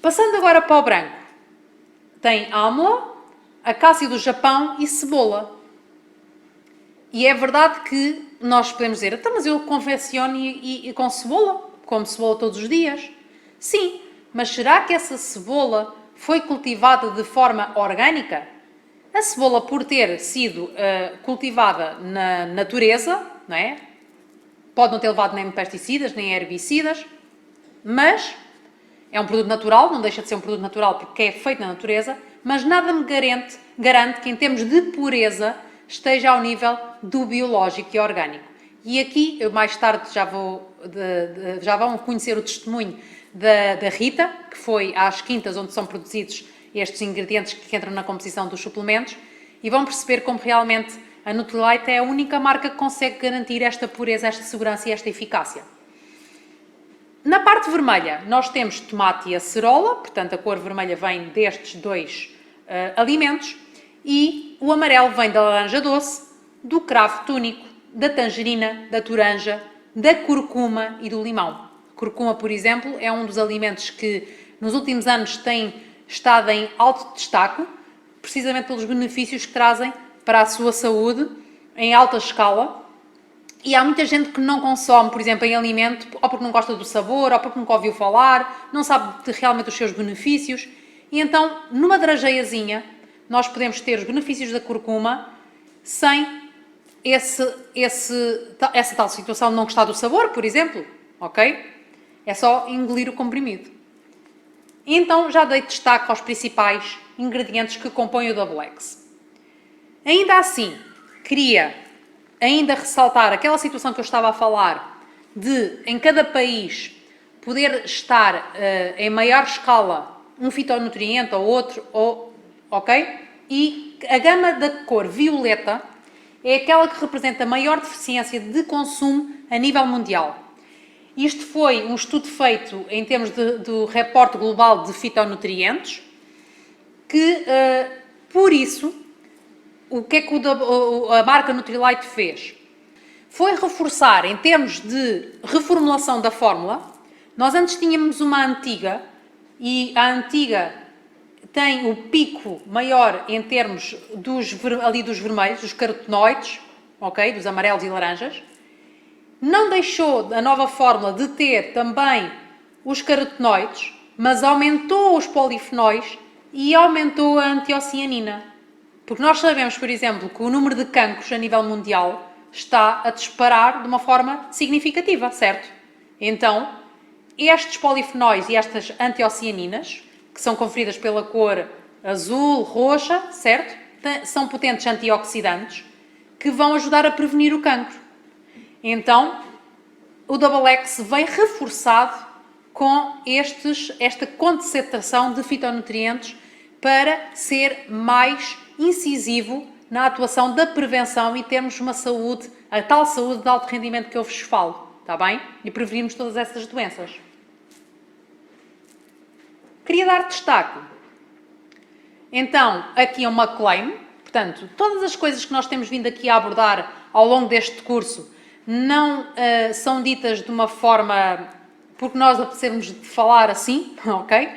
Passando agora para o branco, tem âmora, acácia do Japão e cebola. E é verdade que nós podemos dizer, então, mas eu confecciono e com cebola, como cebola todos os dias. Sim, mas será que essa cebola foi cultivada de forma orgânica? A cebola, por ter sido cultivada na natureza, não é? Pode não ter levado nem pesticidas, nem herbicidas, mas é um produto natural, não deixa de ser um produto natural porque é feito na natureza, mas nada me garante que em termos de pureza esteja ao nível do biológico e orgânico. E aqui, eu mais tarde já vão conhecer o testemunho da Rita, que foi às quintas onde são produzidos estes ingredientes que entram na composição dos suplementos, e vão perceber como realmente a Nutrilite é a única marca que consegue garantir esta pureza, esta segurança e esta eficácia. Na parte vermelha, nós temos tomate e acerola, portanto a cor vermelha vem destes dois alimentos, e o amarelo vem da laranja doce, do cravo túnico, da tangerina, da toranja, da curcuma e do limão. A curcuma, por exemplo, é um dos alimentos que nos últimos anos tem estado em alto destaque, precisamente pelos benefícios que trazem para a sua saúde em alta escala. E há muita gente que não consome, por exemplo, em alimento, ou porque não gosta do sabor, ou porque nunca ouviu falar, não sabe realmente os seus benefícios. E então, numa drageiazinha, nós podemos ter os benefícios da curcuma sem essa tal situação de não gostar do sabor, por exemplo, ok? É só engolir o comprimido. E então, já dei destaque aos principais ingredientes que compõem o Double X. Ainda assim, queria ainda ressaltar aquela situação que eu estava a falar de, em cada país, poder estar em maior escala um fitonutriente ou outro, ok? E a gama da cor violeta é aquela que representa a maior deficiência de consumo a nível mundial. Isto foi um estudo feito em termos do reporte global de fitonutrientes, que, por isso, o que é que a marca Nutrilite fez? Foi reforçar, em termos de reformulação da fórmula. Nós antes tínhamos uma antiga, e a antiga tem o pico maior em termos dos vermelhos, dos carotenoides, ok? Dos amarelos e laranjas. Não deixou a nova fórmula de ter também os carotenoides, mas aumentou os polifenóis e aumentou a antocianina. Porque nós sabemos, por exemplo, que o número de cancros a nível mundial está a disparar de uma forma significativa, certo? Então, estes polifenóis e estas antocianinas, que são conferidas pela cor azul, roxa, certo? São potentes antioxidantes que vão ajudar a prevenir o cancro. Então, o Double X vem reforçado com esta concentração de fitonutrientes para ser mais incisivo na atuação da prevenção e termos uma saúde, a tal saúde de alto rendimento que eu vos falo, está bem? E prevenirmos todas essas doenças. Queria dar destaque. Então, aqui é uma claim. Portanto, todas as coisas que nós temos vindo aqui a abordar ao longo deste curso não são ditas de uma forma porque nós apetecemos de falar assim, ok?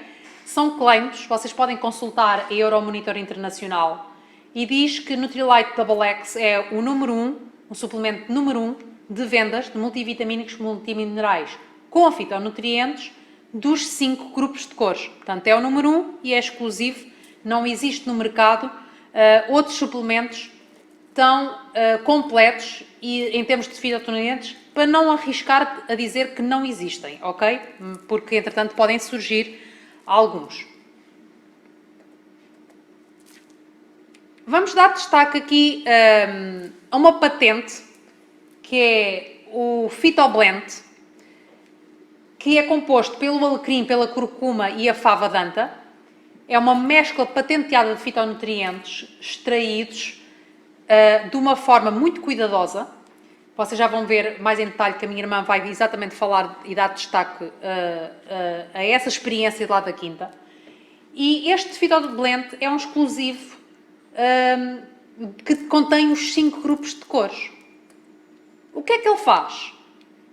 São claims, vocês podem consultar a Euromonitor Internacional e diz que Nutrilite Double X é o número 1, o suplemento número 1 de vendas de multivitamínicos, multiminerais com fitonutrientes dos 5 grupos de cores. Portanto, é o número 1 e é exclusivo, não existe no mercado outros suplementos tão completos e em termos de fitonutrientes, para não arriscar a dizer que não existem, ok? Porque, entretanto, podem surgir alguns. Vamos dar destaque aqui a uma patente, que é o Phytoblend, que é composto pelo alecrim, pela curcuma e a fava danta. É uma mescla patenteada de fitonutrientes extraídos de uma forma muito cuidadosa. Vocês já vão ver mais em detalhe que a minha irmã vai exatamente falar e dar destaque a essa experiência de lá da Quinta. E este Phytoblend é um exclusivo que contém os 5 grupos de cores. O que é que ele faz?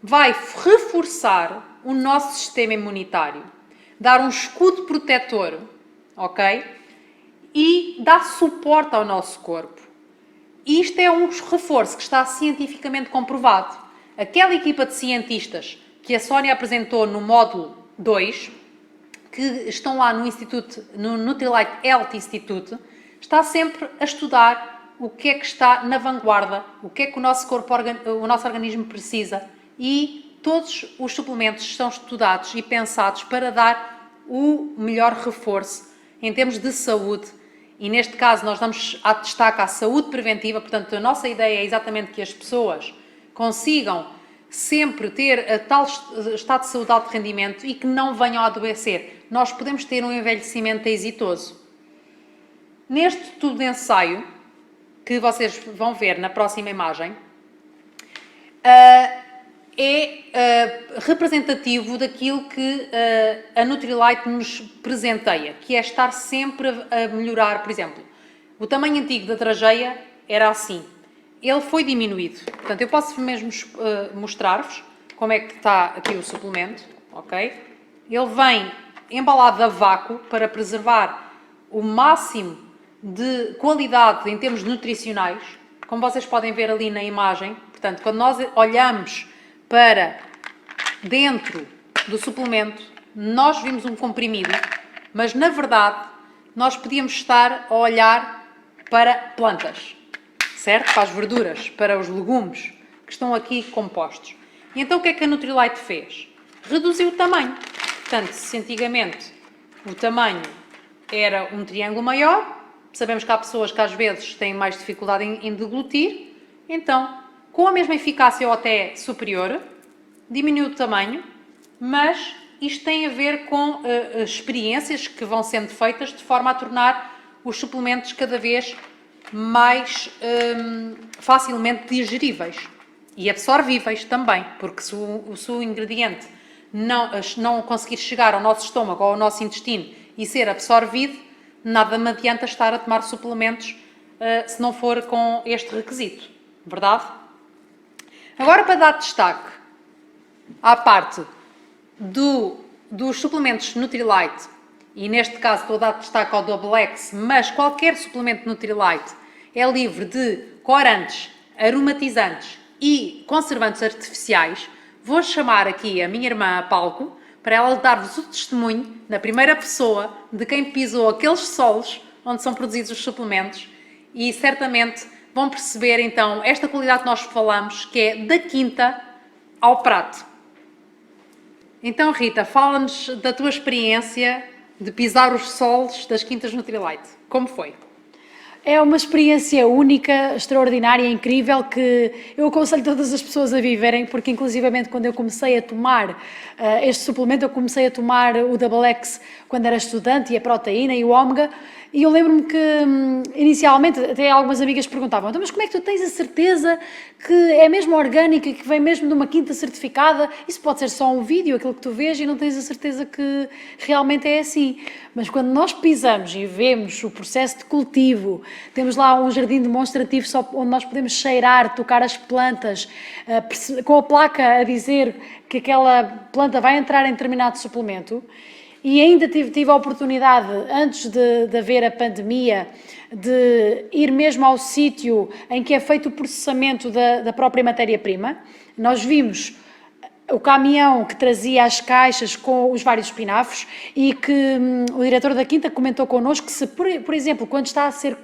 Vai reforçar o nosso sistema imunitário, dar um escudo protetor, ok? E dar suporte ao nosso corpo. Isto é um reforço que está cientificamente comprovado. Aquela equipa de cientistas que a Sónia apresentou no módulo 2, que estão lá no Instituto, no Nutrilite Health Institute, está sempre a estudar o que é que está na vanguarda, o que é que o nosso corpo, o nosso organismo precisa, e todos os suplementos são estudados e pensados para dar o melhor reforço em termos de saúde. E neste caso nós damos a destaque à saúde preventiva, portanto a nossa ideia é exatamente que as pessoas consigam sempre ter a tal estado de saúde de alto rendimento e que não venham a adoecer. Nós podemos ter um envelhecimento exitoso. Neste tubo de ensaio, que vocês vão ver na próxima imagem, representativo daquilo que a Nutrilite nos presenteia, que é estar sempre a melhorar. Por exemplo, o tamanho antigo da trajeia era assim. Ele foi diminuído. Portanto, eu posso mesmo mostrar-vos como é que está aqui o suplemento, ok? Ele vem embalado a vácuo para preservar o máximo de qualidade em termos nutricionais, como vocês podem ver ali na imagem. Portanto, quando nós olhamos para dentro do suplemento, nós vimos um comprimido, mas na verdade nós podíamos estar a olhar para plantas, certo? Para as verduras, para os legumes que estão aqui compostos. E então o que é que a Nutrilite fez? Reduziu o tamanho. Portanto, se antigamente o tamanho era um triângulo maior, sabemos que há pessoas que às vezes têm mais dificuldade em deglutir, então, com a mesma eficácia ou até superior, diminuiu o tamanho, mas isto tem a ver com experiências que vão sendo feitas de forma a tornar os suplementos cada vez mais facilmente digeríveis e absorvíveis também, porque se o ingrediente não conseguir chegar ao nosso estômago ou ao nosso intestino e ser absorvido, nada me adianta estar a tomar suplementos se não for com este requisito, verdade? Agora, para dar destaque à parte dos suplementos Nutrilite, e neste caso estou a dar destaque ao Double X, mas qualquer suplemento Nutrilite é livre de corantes, aromatizantes e conservantes artificiais, vou chamar aqui a minha irmã a palco para ela dar-vos o testemunho, na primeira pessoa, de quem pisou aqueles solos onde são produzidos os suplementos, e certamente vão perceber então esta qualidade que nós falamos, que é da quinta ao prato. Então, Rita, fala-nos da tua experiência de pisar os solos das quintas Nutrilite. Como foi?
É uma experiência única, extraordinária, incrível, que eu aconselho todas as pessoas a viverem, porque inclusivamente quando eu comecei a tomar este suplemento, eu comecei a tomar o Double X quando era estudante, e a proteína e o ômega, e eu lembro-me que inicialmente até algumas amigas perguntavam: então, mas como é que tu tens a certeza que é mesmo orgânica e que vem mesmo de uma quinta certificada? Isso pode ser só um vídeo, aquilo que tu vês, e não tens a certeza que realmente é assim. Mas quando nós pisamos e vemos o processo de cultivo, temos lá um jardim demonstrativo só onde nós podemos cheirar, tocar as plantas, com a placa a dizer que aquela planta vai entrar em determinado suplemento. E ainda tive a oportunidade, antes de haver a pandemia, de ir mesmo ao sítio em que é feito o processamento da própria matéria-prima. Nós vimos o caminhão que trazia as caixas com os vários espinafres, e que o diretor da Quinta comentou connosco que se, por exemplo, quando está a ser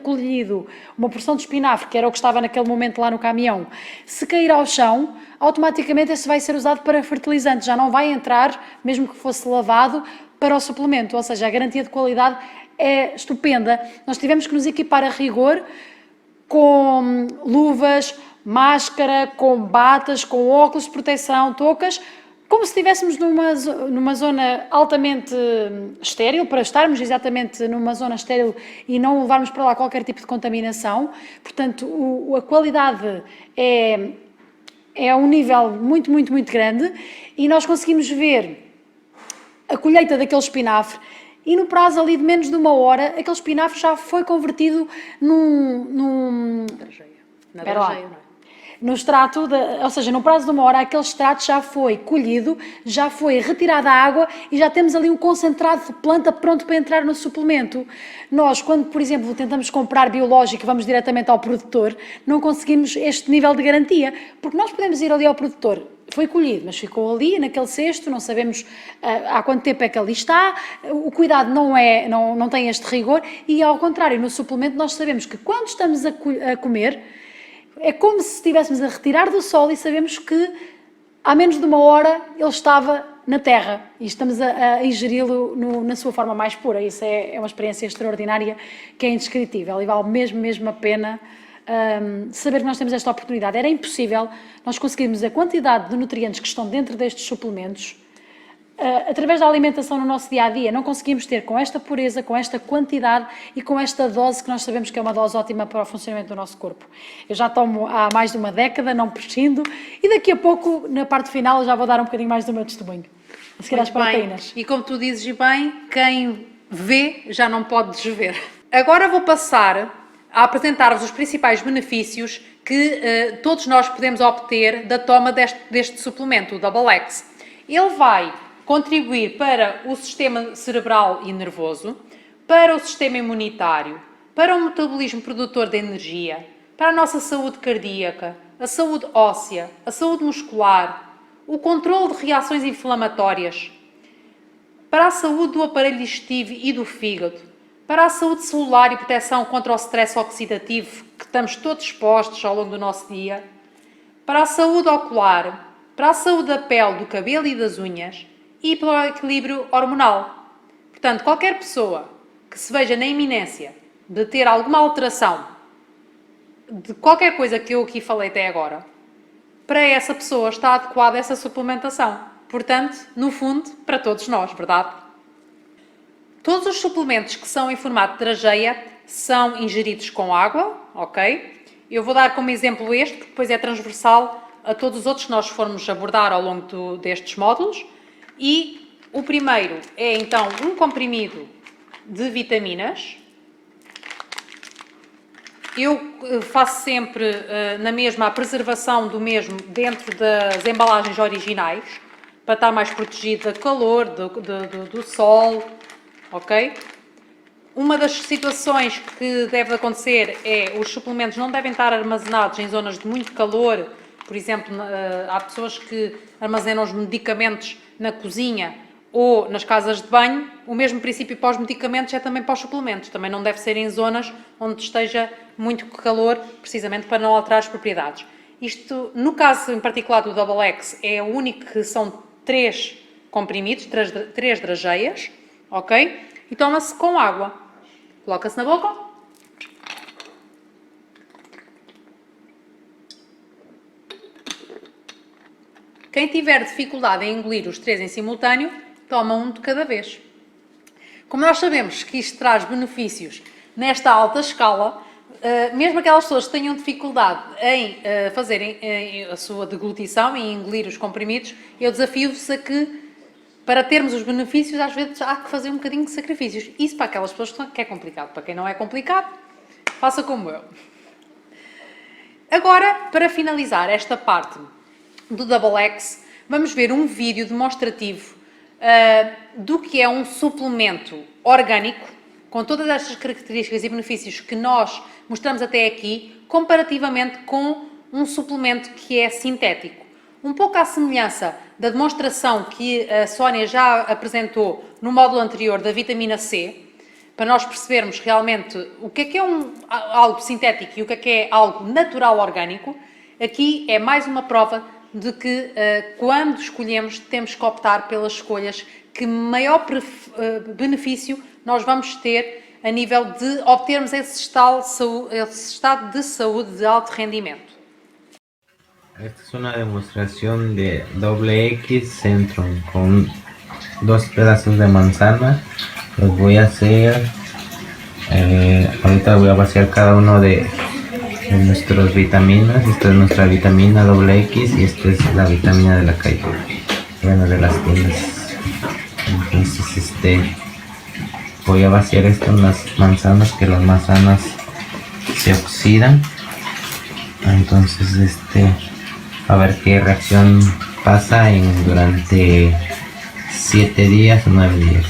colhido uma porção de espinafre, que era o que estava naquele momento lá no caminhão, se cair ao chão, automaticamente esse vai ser usado para fertilizante, já não vai entrar, mesmo que fosse lavado, para o suplemento, ou seja, a garantia de qualidade é estupenda. Nós tivemos que nos equipar a rigor com luvas, máscara, com batas, com óculos de proteção, toucas, como se estivéssemos numa zona altamente estéril, para estarmos exatamente numa zona estéril e não levarmos para lá qualquer tipo de contaminação. Portanto, a qualidade é a um nível muito, muito, muito grande, e nós conseguimos ver a colheita daquele espinafre, e no prazo ali de menos de uma hora, aquele espinafre já foi convertido num
Na drageia, não é?
No extrato, ou seja, no prazo de uma hora, aquele extrato já foi colhido, já foi retirada a água e já temos ali um concentrado de planta pronto para entrar no suplemento. Nós, quando, por exemplo, tentamos comprar biológico e vamos diretamente ao produtor, não conseguimos este nível de garantia, porque nós podemos ir ali ao produtor, foi colhido, mas ficou ali, naquele cesto, não sabemos há quanto tempo é que ali está, o cuidado não tem este rigor, e ao contrário, no suplemento nós sabemos que quando estamos a comer, é como se estivéssemos a retirar do sol e sabemos que há menos de uma hora ele estava na terra e estamos a ingeri-lo na sua forma mais pura. Isso é uma experiência extraordinária, que é indescritível, e vale mesmo a pena saber que nós temos esta oportunidade. Era impossível nós conseguirmos a quantidade de nutrientes que estão dentro destes suplementos através da alimentação no nosso dia-a-dia. Não conseguimos ter com esta pureza, com esta quantidade e com esta dose que nós sabemos que é uma dose ótima para o funcionamento do nosso corpo. Eu já tomo há mais de uma década, não prescindo, e daqui a pouco, na parte final, já vou dar um bocadinho mais do meu testemunho. A seguir às proteínas.
E como tu dizes bem, quem vê já não pode desver. Agora vou passar a apresentar-vos os principais benefícios que todos nós podemos obter da toma deste suplemento, o Double X. Ele vai contribuir para o sistema cerebral e nervoso, para o sistema imunitário, para o metabolismo produtor de energia, para a nossa saúde cardíaca, a saúde óssea, a saúde muscular, o controle de reações inflamatórias, para a saúde do aparelho digestivo e do fígado, para a saúde celular e proteção contra o stress oxidativo que estamos todos expostos ao longo do nosso dia, para a saúde ocular, para a saúde da pele, do cabelo e das unhas, e para o equilíbrio hormonal. Portanto, qualquer pessoa que se veja na iminência de ter alguma alteração de qualquer coisa que eu aqui falei até agora, para essa pessoa está adequada essa suplementação. Portanto, no fundo, para todos nós, verdade? Todos os suplementos que são em formato de drageia são ingeridos com água, ok? Eu vou dar como exemplo este, porque depois é transversal a todos os outros que nós formos abordar ao longo destes módulos. E o primeiro é, então, um comprimido de vitaminas. Eu faço sempre na mesma a preservação do mesmo dentro das embalagens originais, para estar mais protegido do calor, do sol, ok? Uma das situações que deve acontecer é os suplementos não devem estar armazenados em zonas de muito calor. Por exemplo, há pessoas que armazenam os medicamentos na cozinha ou nas casas de banho. O mesmo princípio para os medicamentos é também para os suplementos. Também não deve ser em zonas onde esteja muito calor, precisamente para não alterar as propriedades. Isto, no caso em particular do Double X, é o único que são 3 comprimidos, 3 drageias, ok? E toma-se com água. Coloca-se na boca Quem tiver dificuldade em engolir os 3 em simultâneo, toma um de cada vez. Como nós sabemos que isto traz benefícios nesta alta escala, mesmo aquelas pessoas que tenham dificuldade em fazerem a sua deglutição, em engolir os comprimidos, eu desafio-vos a que, para termos os benefícios, às vezes há que fazer um bocadinho de sacrifícios. Isso para aquelas pessoas que é complicado. Para quem não é complicado, faça como eu. Agora, para finalizar esta parte do Double X, vamos ver um vídeo demonstrativo do que é um suplemento orgânico, com todas estas características e benefícios que nós mostramos até aqui, comparativamente com um suplemento que é sintético. Um pouco à semelhança da demonstração que a Sónia já apresentou no módulo anterior da vitamina C, para nós percebermos realmente o que é algo sintético e o que é algo natural orgânico. Aqui é mais uma prova de que quando escolhemos temos que optar pelas escolhas que maior benefício nós vamos ter a nível de obtermos esse estado de saúde de alto rendimento.
Esta es una demostración de doble X Centrum con 2 pedazos de manzana. Los voy a hacer, ahorita voy a vaciar cada uno de nuestras vitaminas. Esta es nuestra vitamina doble X y esta es la vitamina de la calle, bueno, de las tiendas. Entonces voy a vaciar esto en las manzanas, que las manzanas se oxidan. Entonces a ver qué reacción pasa durante 7 días o 9 días.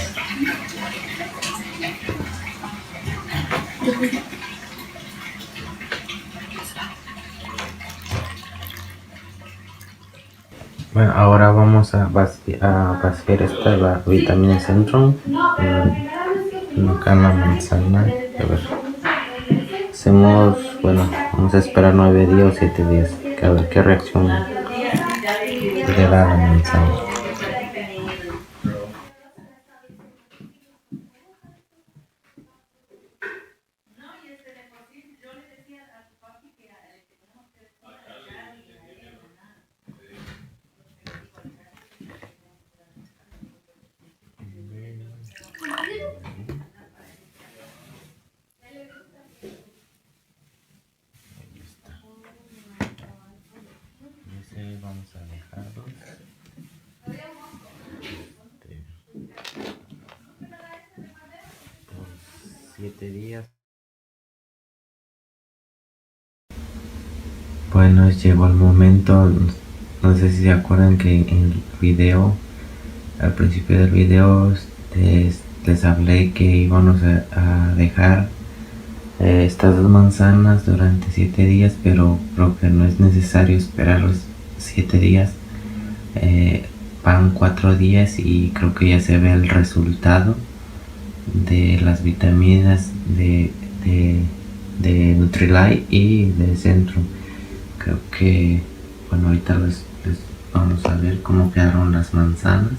Bueno, ahora vamos a vaciar esta vitamina Centrum acá en la manzana. A ver, vamos a esperar 9 días o 7 días, a ver qué reacción le da la manzana. Vamos a dejarlos por 7 días. Bueno, llegó el momento. No sé si se acuerdan que en el video, al principio del video, les hablé que íbamos a dejar estas 2 manzanas durante 7 días, pero creo que no es necesario esperar los 7 días. Van 4 días y creo que ya se ve el resultado de las vitaminas de Nutrilite y de Centrum. Creo que, bueno, ahorita les vamos a ver cómo quedaron las manzanas,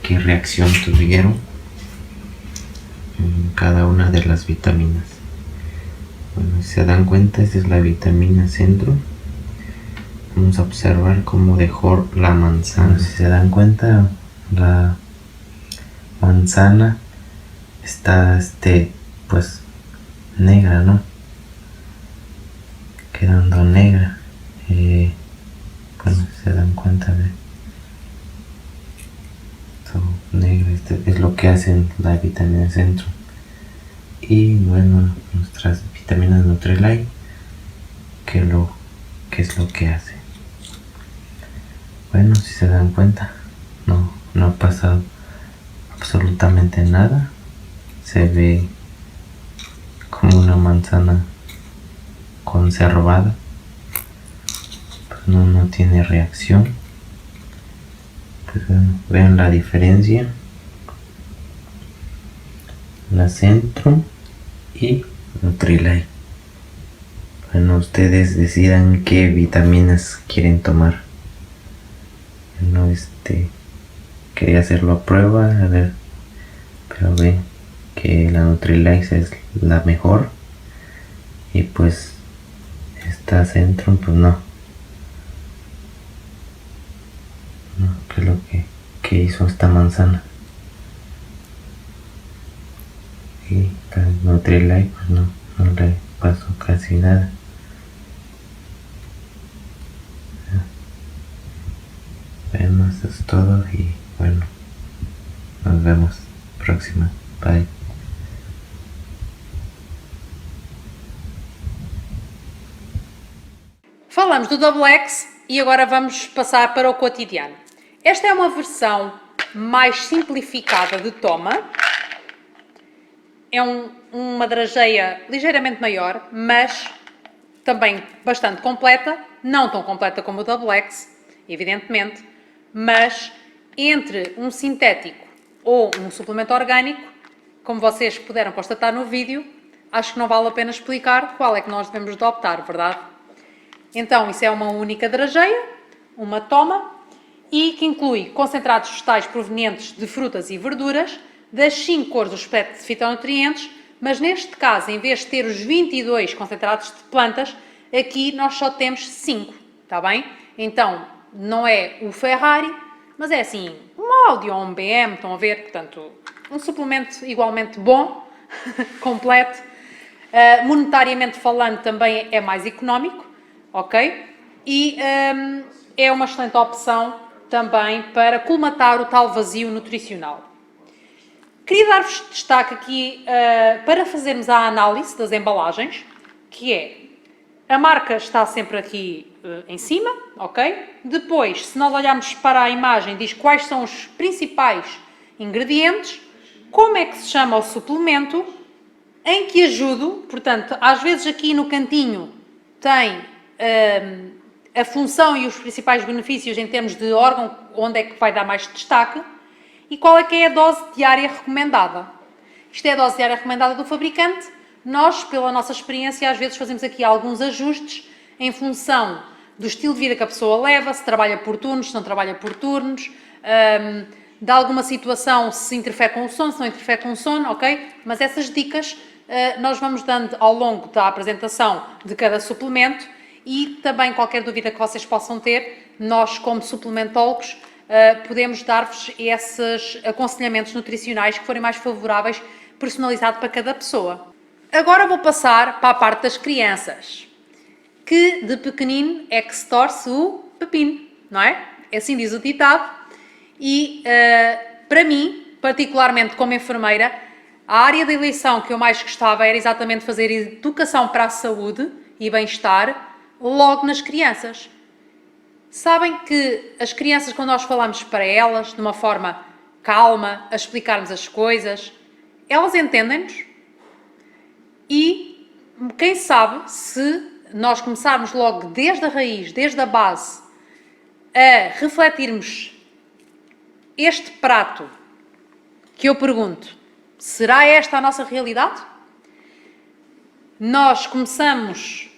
qué reacción tuvieron en cada una de las vitaminas. Bueno, si se dan cuenta, esta es la vitamina Centrum. Vamos a observar cómo dejó la manzana. Si se dan cuenta, la manzana está pues negra, ¿no? Quedando negra. Bueno, si se dan cuenta, ¿ve? Todo negro. Es lo que hacen la vitamina Centrum. Y bueno, nuestras vitaminas Nutrilite, ¿qué es lo que hace? Bueno, si se dan cuenta, no ha pasado absolutamente nada. Se ve como una manzana conservada, pues no tiene reacción. Pues bueno, vean la diferencia. La Centrum y Nutrilite. Bueno, ustedes decidan qué vitaminas quieren tomar. No, quería hacerlo a prueba, a ver, pero ven que la Nutrilite es la mejor y pues esta Centrum pues no que es lo que hizo esta manzana. Y al Nutrilite pues no le pasó casi nada. Bueno, eso es todo y bueno, nos vemos próxima. Bye.
Falamos do Double X e agora vamos passar para o cotidiano. Esta é uma versão mais simplificada de toma. É uma drageia ligeiramente maior, mas também bastante completa. Não tão completa como o Double X, evidentemente, mas entre um sintético ou um suplemento orgânico, como vocês puderam constatar no vídeo, acho que não vale a pena explicar qual é que nós devemos de optar, verdade? Então, isso é uma única drageia, uma toma, e que inclui concentrados vegetais provenientes de frutas e verduras, das 5 cores do espectro de fitonutrientes, mas neste caso, em vez de ter os 22 concentrados de plantas, aqui nós só temos 5, está bem? Então, não é o Ferrari, mas é assim, um Audi ou um BM, estão a ver? Portanto, um suplemento igualmente bom, completo. Monetariamente falando, também é mais económico, ok? E é uma excelente opção também para colmatar o tal vazio nutricional. Queria dar-vos destaque aqui para fazermos a análise das embalagens, que é, a marca está sempre aqui em cima, ok? Depois, se nós olharmos para a imagem, diz quais são os principais ingredientes, como é que se chama o suplemento, em que ajudo, portanto, às vezes aqui no cantinho tem a função e os principais benefícios em termos de órgão, onde é que vai dar mais destaque, e qual é que é a dose diária recomendada. Isto é a dose diária recomendada do fabricante. Nós, pela nossa experiência, às vezes fazemos aqui alguns ajustes em função do estilo de vida que a pessoa leva, se trabalha por turnos, se não trabalha por turnos, de alguma situação, se interfere com o sono, se não interfere com o sono, ok? Mas essas dicas nós vamos dando ao longo da apresentação de cada suplemento e também qualquer dúvida que vocês possam ter, nós como suplementólogos podemos dar-vos esses aconselhamentos nutricionais que forem mais favoráveis, personalizado para cada pessoa. Agora vou passar para a parte das crianças, que de pequenino é que se torce o pepino, não é? Assim diz o ditado. E para mim, particularmente como enfermeira, a área da eleição que eu mais gostava era exatamente fazer educação para a saúde e bem-estar logo nas crianças. Sabem que as crianças, quando nós falamos para elas de uma forma calma, a explicarmos as coisas, elas entendem-nos. E quem sabe se nós começarmos logo desde a raiz, desde a base, a refletirmos este prato que eu pergunto, será esta a nossa realidade? Nós começamos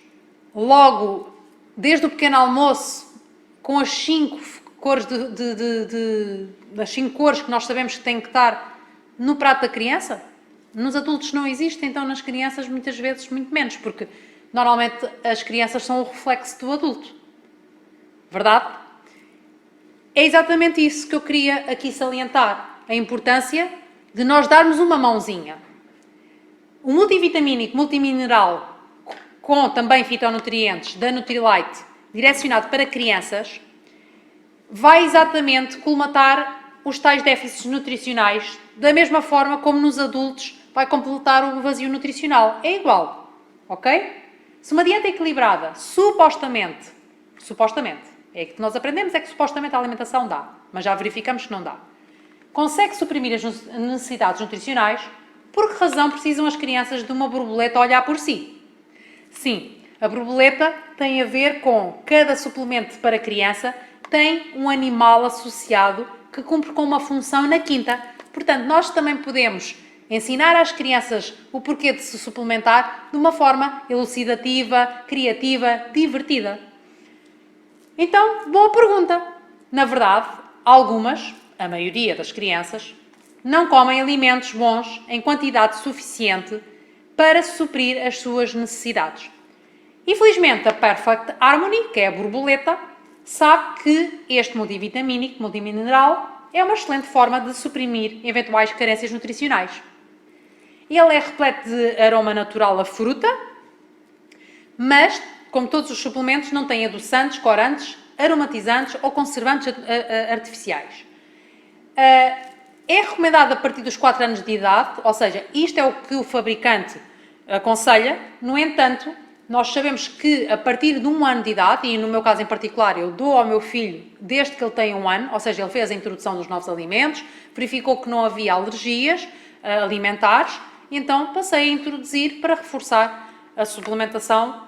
logo desde o pequeno almoço com as 5 cores das 5 cores que nós sabemos que têm que estar no prato da criança? Nos adultos não existe, então nas crianças muitas vezes muito menos, porque normalmente as crianças são o reflexo do adulto. Verdade? É exatamente isso que eu queria aqui salientar, a importância de nós darmos uma mãozinha. O multivitamínico, multimineral, com também fitonutrientes da Nutrilite, direcionado para crianças, vai exatamente colmatar os tais déficits nutricionais, da mesma forma como nos adultos vai completar o vazio nutricional. É igual, ok? Se uma dieta equilibrada, supostamente, é que nós aprendemos é que supostamente a alimentação dá, mas já verificamos que não dá, consegue suprimir as necessidades nutricionais, por que razão precisam as crianças de uma borboleta a olhar por si? Sim, a borboleta tem a ver com cada suplemento para criança tem um animal associado que cumpre com uma função na quinta. Portanto, nós também podemos ensinar às crianças o porquê de se suplementar de uma forma elucidativa, criativa, divertida. Então, boa pergunta. Na verdade, algumas, a maioria das crianças, não comem alimentos bons em quantidade suficiente para suprir as suas necessidades. Infelizmente, a Perfect Harmony, que é a borboleta, sabe que este multivitamínico, multimineral, é uma excelente forma de suprimir eventuais carências nutricionais. Ele é repleto de aroma natural a fruta, mas, como todos os suplementos, não tem adoçantes, corantes, aromatizantes ou conservantes artificiais. É recomendado a partir dos 4 anos de idade, ou seja, isto é o que o fabricante aconselha. No entanto, nós sabemos que a partir de 1 ano de idade, e no meu caso em particular, eu dou ao meu filho desde que ele tem 1 ano, ou seja, ele fez a introdução dos novos alimentos, verificou que não havia alergias alimentares, e então passei a introduzir para reforçar a suplementação,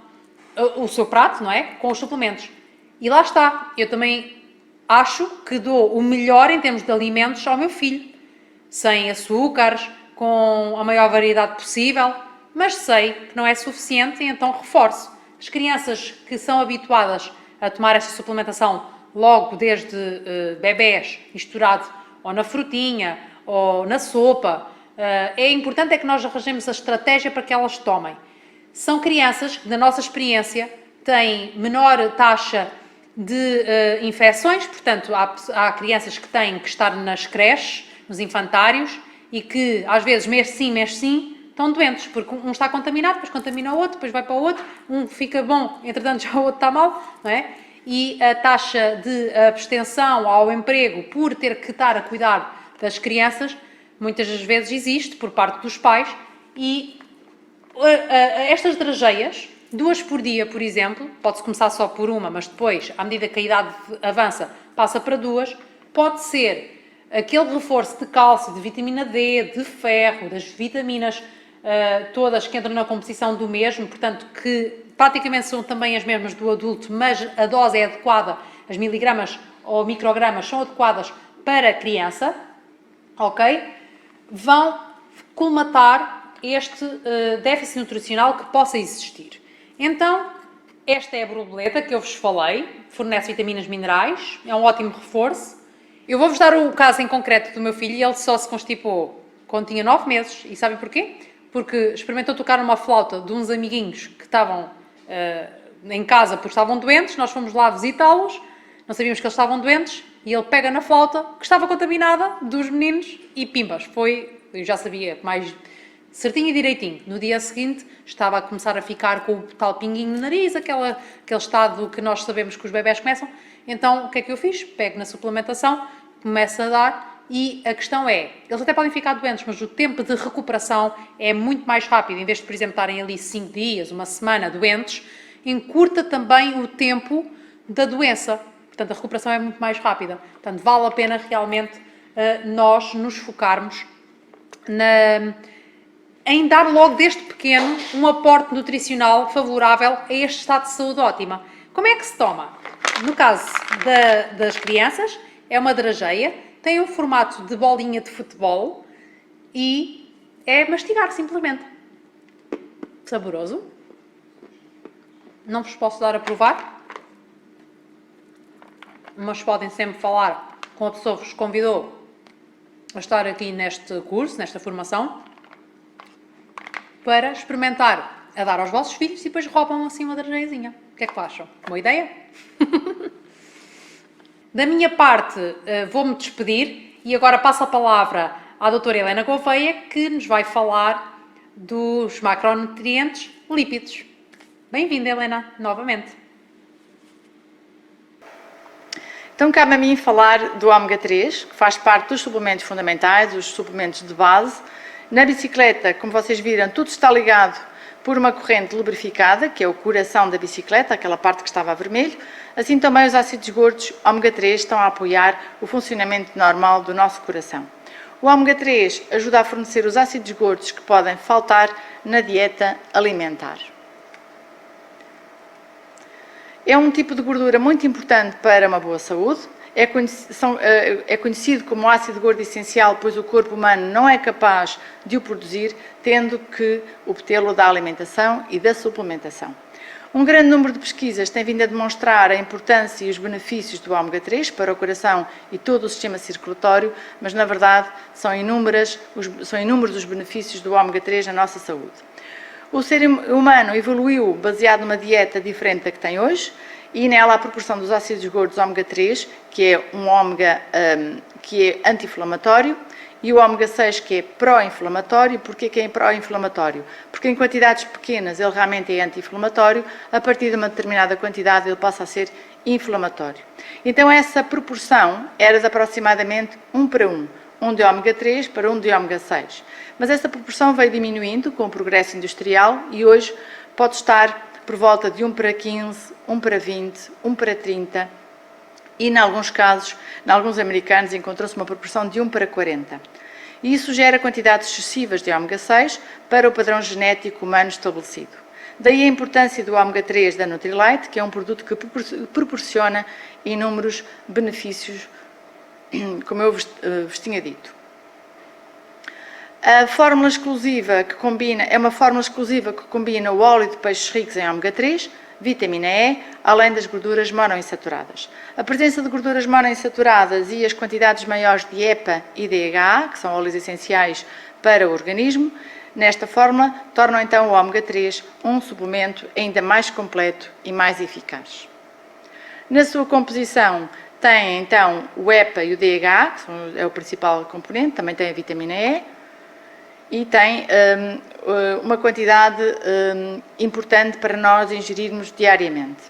o seu prato, não é? Com os suplementos. E lá está, eu também acho que dou o melhor em termos de alimentos ao meu filho, sem açúcares, com a maior variedade possível, mas sei que não é suficiente e então reforço. As crianças que são habituadas a tomar esta suplementação logo desde bebés, misturado ou na frutinha ou na sopa, é importante que nós arranjemos a estratégia para que elas tomem. São crianças que, na nossa experiência, têm menor taxa de infecções, portanto, há crianças que têm que estar nas creches, nos infantários, e que, às vezes, mês sim, estão doentes, porque um está contaminado, depois contamina o outro, depois vai para o outro, um fica bom, entretanto já o outro está mal, não é? E a taxa de abstenção ao emprego por ter que estar a cuidar das crianças, muitas das vezes existe por parte dos pais, e estas drageias, 2 por dia, por exemplo, pode-se começar só por uma, mas depois, à medida que a idade avança, passa para 2, pode ser aquele reforço de cálcio, de vitamina D, de ferro, das vitaminas todas que entram na composição do mesmo, portanto, que praticamente são também as mesmas do adulto, mas a dose é adequada, as miligramas ou microgramas são adequadas para a criança, ok? Vão colmatar este déficit nutricional que possa existir. Então, esta é a borboleta que eu vos falei, fornece vitaminas minerais, é um ótimo reforço. Eu vou-vos dar o caso em concreto do meu filho, e ele só se constipou quando tinha 9 meses, e sabem porquê? Porque experimentou tocar numa flauta de uns amiguinhos que estavam em casa porque estavam doentes, nós fomos lá visitá-los, não sabíamos que eles estavam doentes, e ele pega na flauta, que estava contaminada, dos meninos, e pimbas, eu já sabia mais certinho e direitinho. No dia seguinte, estava a começar a ficar com o tal pinguinho no nariz, aquele estado que nós sabemos que os bebés começam. Então, o que é que eu fiz? Pego na suplementação, começo a dar, e a questão é, eles até podem ficar doentes, mas o tempo de recuperação é muito mais rápido. Em vez de, por exemplo, estarem ali 5 dias, uma semana doentes, encurta também o tempo da doença. Portanto, a recuperação é muito mais rápida. Portanto, vale a pena realmente nós nos focarmos em dar logo desde pequeno um aporte nutricional favorável a este estado de saúde ótima. Como é que se toma? No caso das crianças, é uma drageia, tem um formato de bolinha de futebol e é mastigar simplesmente. Saboroso. Não vos posso dar a provar, mas podem sempre falar com a pessoa que vos convidou a estar aqui neste curso, nesta formação, para experimentar a dar aos vossos filhos e depois roubam assim uma drageiazinha. O que é que acham? Boa ideia? Da minha parte, vou-me despedir e agora passo a palavra à doutora Helena Gouveia, que nos vai falar dos macronutrientes lípidos. Bem-vinda, Helena, novamente.
Então, cabe a mim falar do ômega 3, que faz parte dos suplementos fundamentais, os suplementos de base. Na bicicleta, como vocês viram, tudo está ligado por uma corrente lubrificada, que é o coração da bicicleta, aquela parte que estava a vermelho. Assim também os ácidos gordos ômega 3 estão a apoiar o funcionamento normal do nosso coração. O ômega 3 ajuda a fornecer os ácidos gordos que podem faltar na dieta alimentar. É um tipo de gordura muito importante para uma boa saúde. É conhecido como ácido gordo essencial, pois o corpo humano não é capaz de o produzir, tendo que obtê-lo da alimentação e da suplementação. Um grande número de pesquisas tem vindo a demonstrar a importância e os benefícios do ômega 3 para o coração e todo o sistema circulatório, mas na verdade são inúmeros os benefícios do ômega 3 na nossa saúde. O ser humano evoluiu baseado numa dieta diferente da que tem hoje e nela a proporção dos ácidos gordos ômega 3, que é um ômega que é anti-inflamatório, e o ômega 6, que é pró-inflamatório. Porquê que é pró-inflamatório? Porque em quantidades pequenas ele realmente é anti-inflamatório, a partir de uma determinada quantidade ele passa a ser inflamatório. Então essa proporção era de aproximadamente 1:1, um de ômega 3 para um de ômega 6. Mas essa proporção veio diminuindo com o progresso industrial e hoje pode estar por volta de 1:15, 1:20, 1:30 e, em alguns casos, em alguns americanos, encontrou-se uma proporção de 1:40. E isso gera quantidades excessivas de ômega 6 para o padrão genético humano estabelecido. Daí a importância do ômega 3 da Nutrilite, que é um produto que proporciona inúmeros benefícios, como eu vos tinha dito. A fórmula exclusiva que combina, é uma fórmula exclusiva que combina o óleo de peixes ricos em ômega 3, vitamina E, além das gorduras monoinsaturadas. A presença de gorduras monoinsaturadas e as quantidades maiores de EPA e DHA, que são óleos essenciais para o organismo, nesta fórmula, tornam então o ômega 3 um suplemento ainda mais completo e mais eficaz. Na sua composição tem então o EPA e o DHA, que é o principal componente, também tem a vitamina E, e tem uma quantidade importante para nós ingerirmos diariamente.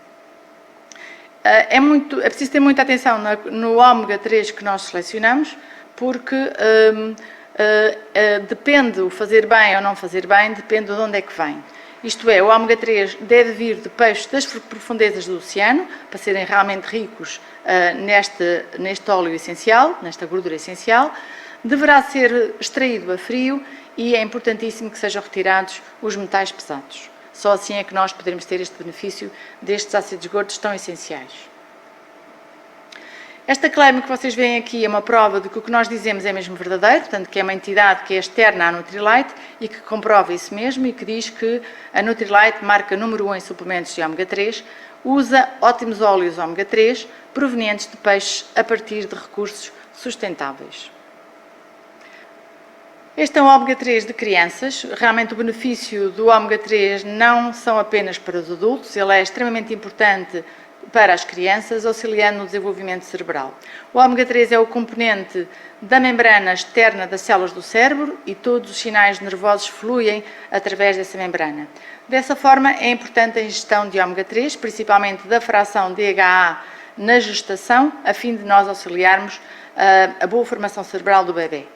É preciso ter muita atenção no ômega 3 que nós selecionamos, porque depende o fazer bem ou não fazer bem, depende de onde é que vem. Isto é, o ômega 3 deve vir de peixes das profundezas do oceano, para serem realmente ricos neste óleo essencial, nesta gordura essencial. Deverá ser extraído a frio e é importantíssimo que sejam retirados os metais pesados. Só assim é que nós poderemos ter este benefício destes ácidos gordos tão essenciais. Esta claim que vocês veem aqui é uma prova de que o que nós dizemos é mesmo verdadeiro, portanto que é uma entidade que é externa à Nutrilite e que comprova isso mesmo e que diz que a Nutrilite, marca número 1 em suplementos de ômega 3, usa ótimos óleos ômega 3 provenientes de peixes a partir de recursos sustentáveis. Este é um ômega 3 de crianças. Realmente o benefício do ômega 3 não são apenas para os adultos, ele é extremamente importante para as crianças, auxiliando no desenvolvimento cerebral. O ômega 3 é o componente da membrana externa das células do cérebro e todos os sinais nervosos fluem através dessa membrana. Dessa forma, é importante a ingestão de ômega 3, principalmente da fração DHA na gestação, a fim de nós auxiliarmos a boa formação cerebral do bebê.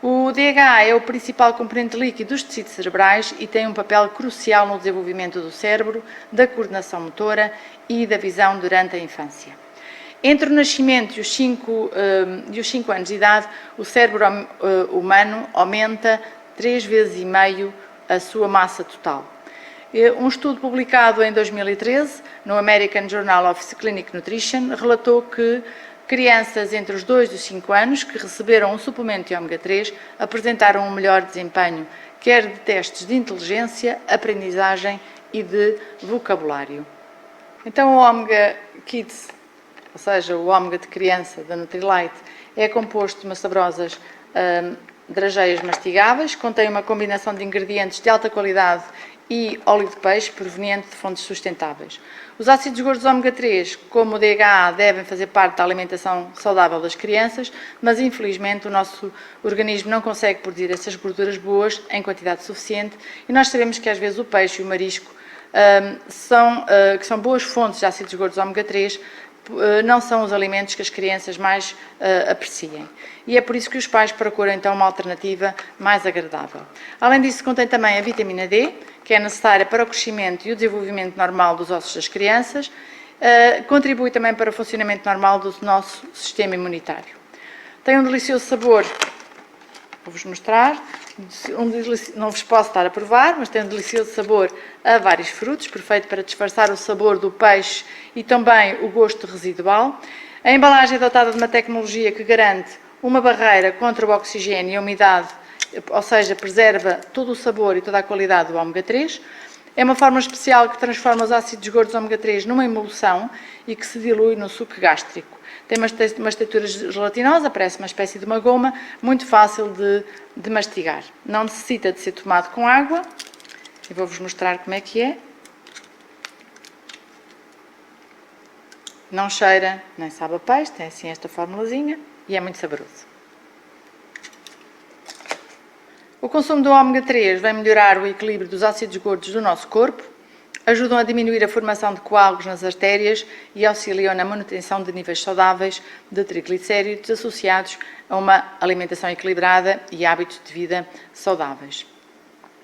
O DHA é o principal componente líquido dos tecidos cerebrais e tem um papel crucial no desenvolvimento do cérebro, da coordenação motora e da visão durante a infância. Entre o nascimento e os 5 anos de idade, o cérebro humano aumenta 3,5 vezes a sua massa total. Um estudo publicado em 2013 no American Journal of Clinical Nutrition relatou que crianças entre os 2 e os 5 anos que receberam um suplemento de ômega 3 apresentaram um melhor desempenho, quer de testes de inteligência, aprendizagem e de vocabulário. Então o ômega Kids, ou seja, o ômega de criança da Nutrilite, é composto de umas saborosas drageias mastigáveis, contém uma combinação de ingredientes de alta qualidade e óleo de peixe proveniente de fontes sustentáveis. Os ácidos gordos ômega 3, como o DHA, devem fazer parte da alimentação saudável das crianças, mas infelizmente o nosso organismo não consegue produzir essas gorduras boas em quantidade suficiente e nós sabemos que às vezes o peixe e o marisco, que são boas fontes de ácidos gordos ômega 3, não são os alimentos que as crianças mais apreciem. E é por isso que os pais procuram então uma alternativa mais agradável. Além disso, contém também a vitamina D, que é necessária para o crescimento e o desenvolvimento normal dos ossos das crianças, contribui também para o funcionamento normal do nosso sistema imunitário. Tem um delicioso sabor, vou-vos mostrar, não vos posso estar a provar, mas tem um delicioso sabor a vários frutos, perfeito para disfarçar o sabor do peixe e também o gosto residual. A embalagem é dotada de uma tecnologia que garante uma barreira contra o oxigênio e a umidade, ou seja, preserva todo o sabor e toda a qualidade do ômega 3. É uma forma especial que transforma os ácidos gordos ômega 3 numa emulsão e que se dilui no suco gástrico. Tem uma textura gelatinosa, parece uma espécie de uma goma, muito fácil de mastigar. Não necessita de ser tomado com água. E vou-vos mostrar como é que é. não cheira nem sabe a peixe, tem assim esta formulazinha e é muito saboroso. O consumo do ômega 3 vai melhorar o equilíbrio dos ácidos gordos do nosso corpo, ajudam a diminuir a formação de coágulos nas artérias e auxiliam na manutenção de níveis saudáveis de triglicéridos associados a uma alimentação equilibrada e hábitos de vida saudáveis.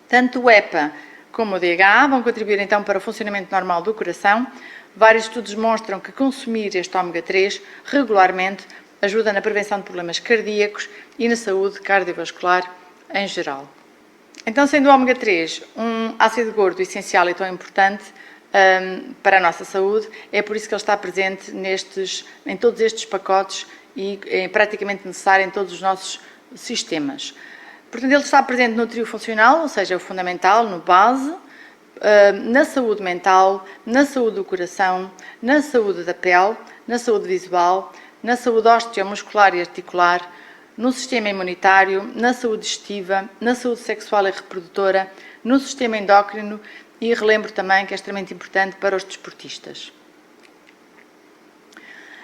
Tanto o EPA como o DHA vão contribuir então para o funcionamento normal do coração. Vários estudos mostram que consumir este ômega 3 regularmente ajuda na prevenção de problemas cardíacos e na saúde cardiovascular em geral. Então, sendo o ômega 3 um ácido gordo essencial e tão importante para a nossa saúde, é por isso que ele está presente em todos estes pacotes e é praticamente necessário em todos os nossos sistemas. Portanto, ele está presente no trio funcional, ou seja, o fundamental, no base, na saúde mental, na saúde do coração, na saúde da pele, na saúde visual, na saúde osteomuscular e articular, no sistema imunitário, na saúde digestiva, na saúde sexual e reprodutora, no sistema endócrino e relembro também que é extremamente importante para os desportistas.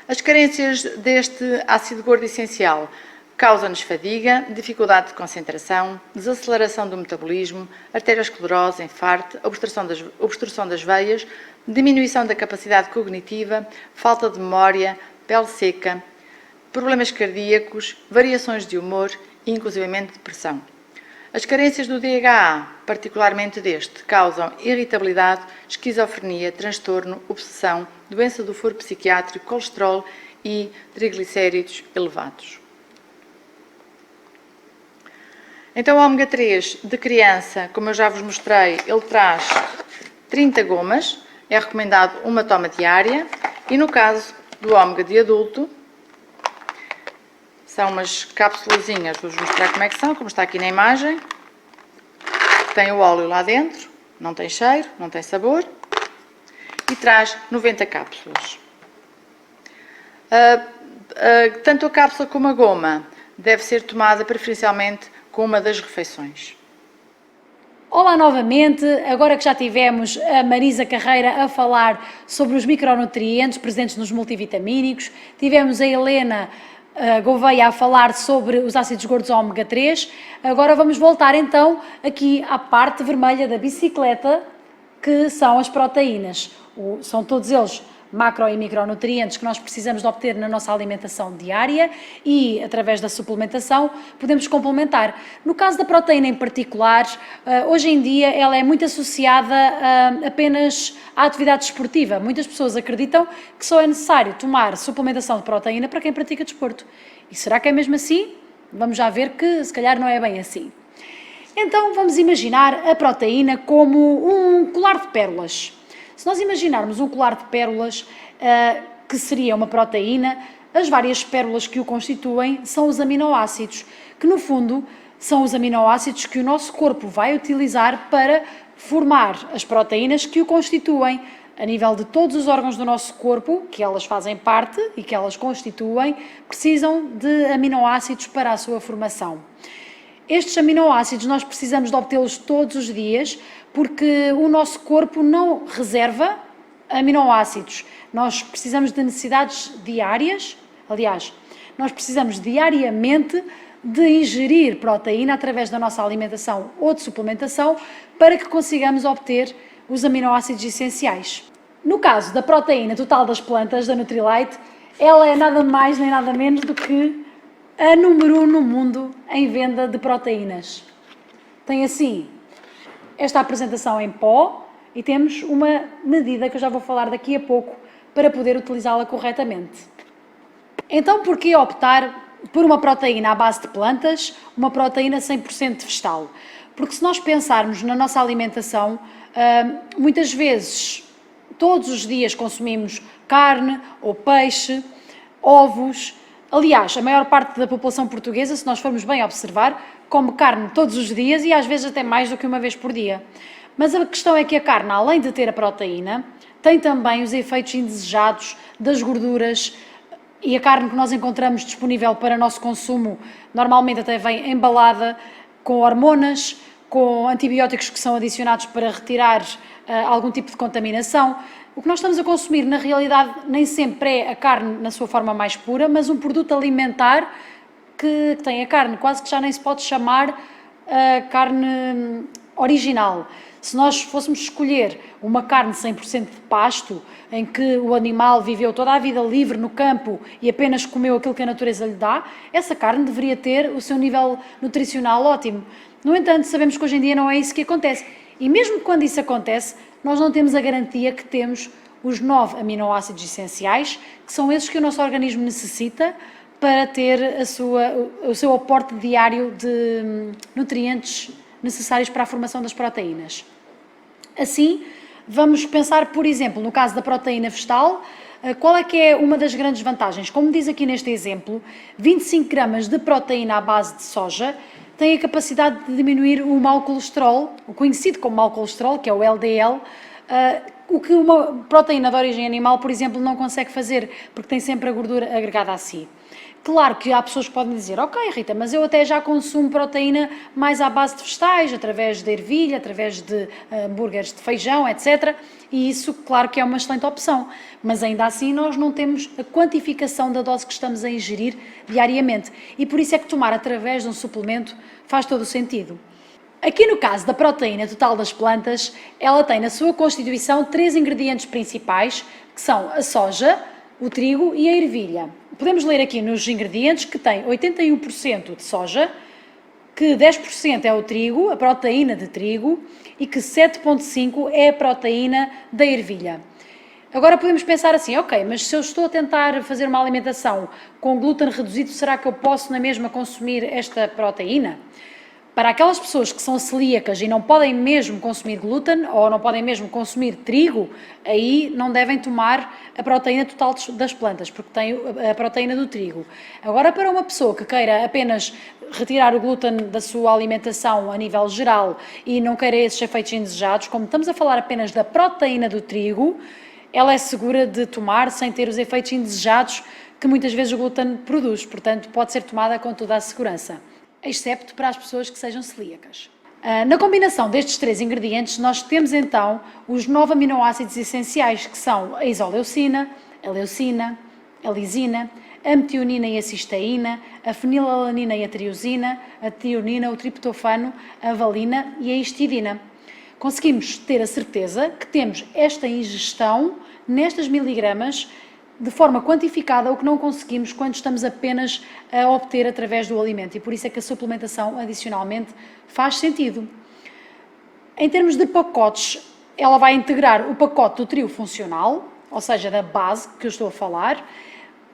As carências deste ácido gordo essencial causam-nos fadiga, dificuldade de concentração, desaceleração do metabolismo, arteriosclerose, infarto, obstrução das veias, diminuição da capacidade cognitiva, falta de memória, pele seca, problemas cardíacos, variações de humor e, inclusivamente, depressão. As carências do DHA, particularmente deste, causam irritabilidade, esquizofrenia, transtorno, obsessão, doença do foro psiquiátrico, colesterol e triglicéridos elevados. Então, o ômega 3 de criança, como eu já vos mostrei, ele traz 30 gomas, é recomendado uma toma diária e no caso do ômega de adulto, são umas cápsulazinhas, vou-vos mostrar como é que são, como está aqui na imagem. Tem o óleo lá dentro, não tem cheiro, não tem sabor e traz 90 cápsulas. Tanto a cápsula como a goma deve ser tomada preferencialmente com uma das refeições.
Olá novamente, agora que já tivemos a Marisa Carreira a falar sobre os micronutrientes presentes nos multivitamínicos, tivemos a Helena Gouveia a falar sobre os ácidos gordos ômega 3, agora vamos voltar então aqui à parte vermelha da bicicleta, que são as proteínas. São todos eles macro e micronutrientes que nós precisamos de obter na nossa alimentação diária e, através da suplementação, podemos complementar. No caso da proteína em particular, hoje em dia ela é muito associada apenas à atividade desportiva. Muitas pessoas acreditam que só é necessário tomar suplementação de proteína para quem pratica desporto. E será que é mesmo assim? Vamos já ver que se calhar não é bem assim. Então vamos imaginar a proteína como um colar de pérolas. Se nós imaginarmos um colar de pérolas, que seria uma proteína, as várias pérolas que o constituem são os aminoácidos, que no fundo são os aminoácidos que o nosso corpo vai utilizar para formar as proteínas que o constituem. A nível de todos os órgãos do nosso corpo, que elas fazem parte e que elas constituem, precisam de aminoácidos para a sua formação. Estes aminoácidos nós precisamos de obtê-los todos os dias, porque o nosso corpo não reserva aminoácidos. Nós precisamos de necessidades diárias, aliás, nós precisamos diariamente de ingerir proteína através da nossa alimentação ou de suplementação para que consigamos obter os aminoácidos essenciais. No caso da proteína total das plantas, da Nutrilite, ela é nada mais nem nada menos do que a número 1 no mundo em venda de proteínas. Tem assim esta apresentação em pó e temos uma medida que eu já vou falar daqui a pouco para poder utilizá-la corretamente. Então, por que optar por uma proteína à base de plantas, uma proteína 100% vegetal? Porque se nós pensarmos na nossa alimentação, muitas vezes, todos os dias consumimos carne ou peixe, ovos. Aliás, a maior parte da população portuguesa, se nós formos bem observar, come carne todos os dias e às vezes até mais do que uma vez por dia. Mas a questão é que a carne, além de ter a proteína, tem também os efeitos indesejados das gorduras e a carne que nós encontramos disponível para nosso consumo normalmente até vem embalada com hormonas, com antibióticos que são adicionados para retirar algum tipo de contaminação. O que nós estamos a consumir, na realidade, nem sempre é a carne na sua forma mais pura, mas um produto alimentar que tem a carne, quase que já nem se pode chamar carne original. Se nós fôssemos escolher uma carne 100% de pasto, em que o animal viveu toda a vida livre no campo e apenas comeu aquilo que a natureza lhe dá, essa carne deveria ter o seu nível nutricional ótimo. No entanto, sabemos que hoje em dia não é isso que acontece. E mesmo quando isso acontece, nós não temos a garantia que temos os 9 aminoácidos essenciais, que são esses que o nosso organismo necessita para ter o seu aporte diário de nutrientes necessários para a formação das proteínas. Assim, vamos pensar, por exemplo, no caso da proteína vegetal, qual é que é uma das grandes vantagens? Como diz aqui neste exemplo, 25 gramas de proteína à base de soja tem a capacidade de diminuir o mau colesterol, o conhecido como mau colesterol, que é o LDL, o que uma proteína de origem animal, por exemplo, não consegue fazer, porque tem sempre a gordura agregada a si. Claro que há pessoas que podem dizer, ok Rita, mas eu até já consumo proteína mais à base de vegetais, através de ervilha, através de hambúrgueres de feijão, etc. E isso, claro que é uma excelente opção, mas ainda assim nós não temos a quantificação da dose que estamos a ingerir diariamente. E por isso é que tomar através de um suplemento faz todo o sentido. Aqui no caso da proteína total das plantas, ela tem na sua constituição 3 ingredientes principais, que são a soja, o trigo e a ervilha. Podemos ler aqui nos ingredientes que tem 81% de soja, que 10% é o trigo, a proteína de trigo, e que 7,5% é a proteína da ervilha. Agora podemos pensar assim, ok, mas se eu estou a tentar fazer uma alimentação com glúten reduzido, será que eu posso na mesma consumir esta proteína? Para aquelas pessoas que são celíacas e não podem mesmo consumir glúten ou não podem mesmo consumir trigo, aí não devem tomar a proteína total das plantas, porque tem a proteína do trigo. Agora, para uma pessoa que queira apenas retirar o glúten da sua alimentação a nível geral e não queira esses efeitos indesejados, como estamos a falar apenas da proteína do trigo, ela é segura de tomar sem ter os efeitos indesejados que muitas vezes o glúten produz, portanto pode ser tomada com toda a segurança, excepto para as pessoas que sejam celíacas. Na combinação destes 3 ingredientes, nós temos então os 9 aminoácidos essenciais, que são a isoleucina, a leucina, a lisina, a metionina e a cisteína, a fenilalanina e a triosina, a tionina, o triptofano, a valina e a histidina. Conseguimos ter a certeza que temos esta ingestão nestas miligramas de forma quantificada, o que não conseguimos quando estamos apenas a obter através do alimento, e por isso é que a suplementação adicionalmente faz sentido. Em termos de pacotes, ela vai integrar o pacote do trio funcional, ou seja, da base que eu estou a falar,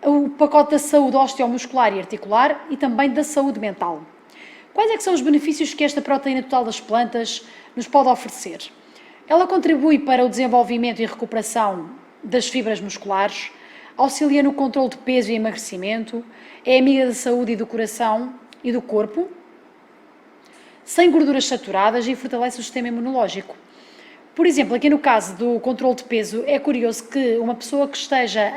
o pacote da saúde osteomuscular e articular e também da saúde mental. Quais é que são os benefícios que esta proteína total das plantas nos pode oferecer? Ela contribui para o desenvolvimento e recuperação das fibras musculares, auxilia no controle de peso e emagrecimento, é amiga da saúde e do coração e do corpo, sem gorduras saturadas e fortalece o sistema imunológico. Por exemplo, aqui no caso do controle de peso, é curioso que uma pessoa que esteja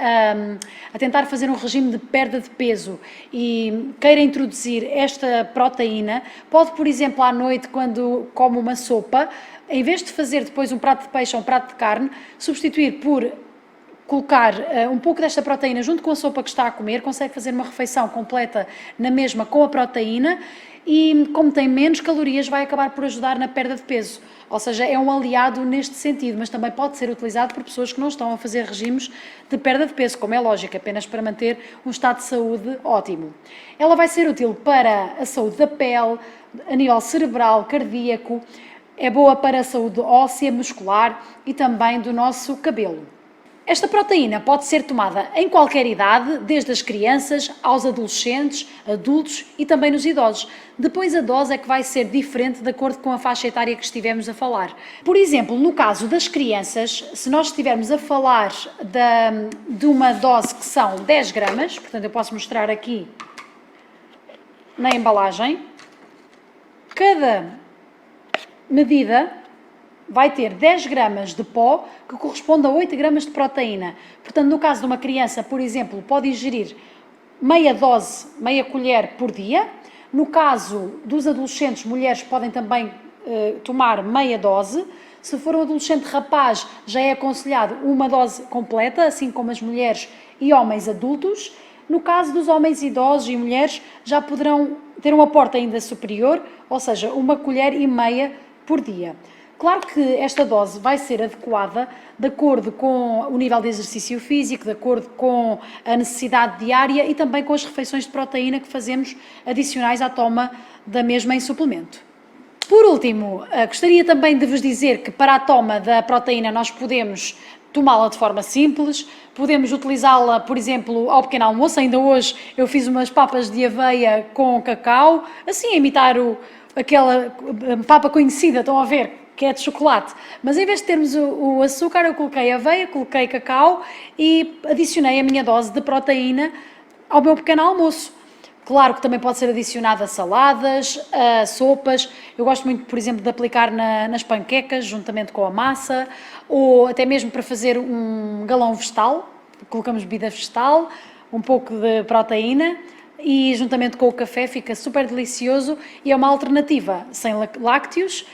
a tentar fazer um regime de perda de peso e queira introduzir esta proteína, pode, por exemplo, à noite, quando come uma sopa, em vez de fazer depois um prato de peixe ou um prato de carne, substituir por colocar um pouco desta proteína junto com a sopa que está a comer, consegue fazer uma refeição completa na mesma com a proteína e, como tem menos calorias, vai acabar por ajudar na perda de peso. Ou seja, é um aliado neste sentido, mas também pode ser utilizado por pessoas que não estão a fazer regimes de perda de peso, como é lógico, apenas para manter um estado de saúde ótimo. Ela vai ser útil para a saúde da pele, a nível cerebral, cardíaco, é boa para a saúde óssea, muscular e também do nosso cabelo. Esta proteína pode ser tomada em qualquer idade, desde as crianças aos adolescentes, adultos e também nos idosos. Depois a dose é que vai ser diferente de acordo com a faixa etária que estivemos a falar. Por exemplo, no caso das crianças, se nós estivermos a falar de uma dose que são 10 gramas, portanto eu posso mostrar aqui na embalagem, cada medida vai ter 10 gramas de pó, que corresponde a 8 gramas de proteína. Portanto, no caso de uma criança, por exemplo, pode ingerir meia dose, meia colher por dia. No caso dos adolescentes, mulheres podem também tomar meia dose. Se for um adolescente rapaz, já é aconselhado uma dose completa, assim como as mulheres e homens adultos. No caso dos homens idosos e mulheres, já poderão ter um aporte ainda superior, ou seja, 1,5 colher por dia. Claro que esta dose vai ser adequada de acordo com o nível de exercício físico, de acordo com a necessidade diária e também com as refeições de proteína que fazemos adicionais à toma da mesma em suplemento. Por último, gostaria também de vos dizer que para a toma da proteína nós podemos tomá-la de forma simples, podemos utilizá-la, por exemplo, ao pequeno almoço. Ainda hoje eu fiz umas papas de aveia com cacau, assim a imitar aquela papa conhecida, estão a ver, que é de chocolate. Mas em vez de termos o açúcar, eu coloquei aveia, coloquei cacau e adicionei a minha dose de proteína ao meu pequeno almoço. Claro que também pode ser adicionado a saladas, a sopas. Eu gosto muito, por exemplo, de aplicar nas panquecas, juntamente com a massa, ou até mesmo para fazer um galão vegetal. Colocamos bebida vegetal, um pouco de proteína e juntamente com o café fica super delicioso e é uma alternativa sem lácteos,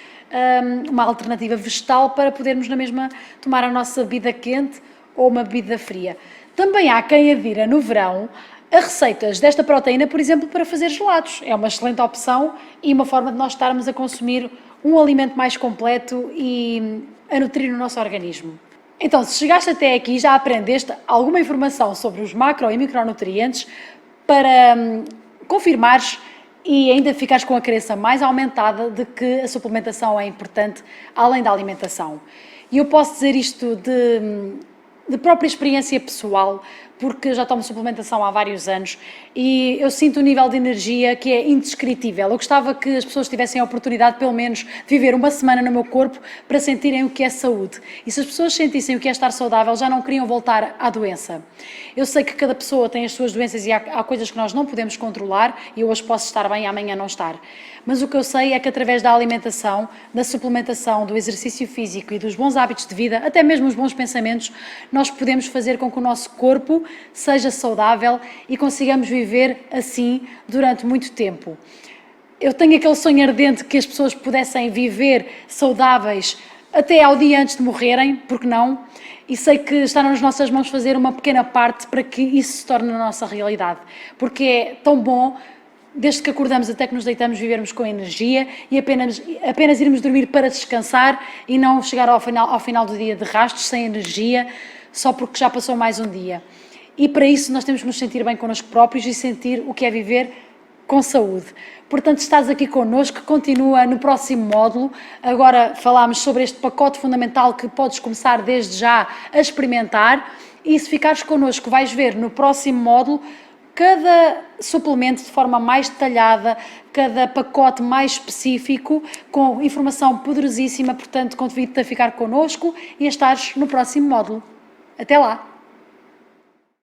uma alternativa vegetal para podermos na mesma tomar a nossa bebida quente ou uma bebida fria. Também há quem adira no verão a receitas desta proteína, por exemplo, para fazer gelados. É uma excelente opção e uma forma de nós estarmos a consumir um alimento mais completo e a nutrir o nosso organismo. Então, se chegaste até aqui, já aprendeste alguma informação sobre os macro e micronutrientes para confirmares e ainda ficares com a crença mais aumentada de que a suplementação é importante além da alimentação. E eu posso dizer isto de própria experiência pessoal, porque já tomo suplementação há vários anos e eu sinto um nível de energia que é indescritível. Eu gostava que as pessoas tivessem a oportunidade, pelo menos, de viver uma semana no meu corpo para sentirem o que é saúde. E se as pessoas sentissem o que é estar saudável, já não queriam voltar à doença. Eu sei que cada pessoa tem as suas doenças e há coisas que nós não podemos controlar e eu hoje posso estar bem e amanhã não estar. Mas o que eu sei é que através da alimentação, da suplementação, do exercício físico e dos bons hábitos de vida, até mesmo os bons pensamentos, nós podemos fazer com que o nosso corpo seja saudável e consigamos viver assim durante muito tempo. Eu tenho aquele sonho ardente que as pessoas pudessem viver saudáveis até ao dia antes de morrerem, porque não? E sei que está nas nossas mãos fazer uma pequena parte para que isso se torne a nossa realidade, porque é tão bom, desde que acordamos até que nos deitamos, vivermos com energia e apenas irmos dormir para descansar e não chegar ao final do dia de rastros, sem energia, só porque já passou mais um dia. E para isso nós temos que nos sentir bem connosco próprios e sentir o que é viver com saúde. Portanto, estás aqui connosco, continua no próximo módulo. Agora falámos sobre este pacote fundamental que podes começar desde já a experimentar e se ficares connosco vais ver no próximo módulo cada suplemento de forma mais detalhada, cada pacote mais específico, com informação poderosíssima. Portanto, convido-te a ficar connosco e a estares no próximo módulo. Até lá!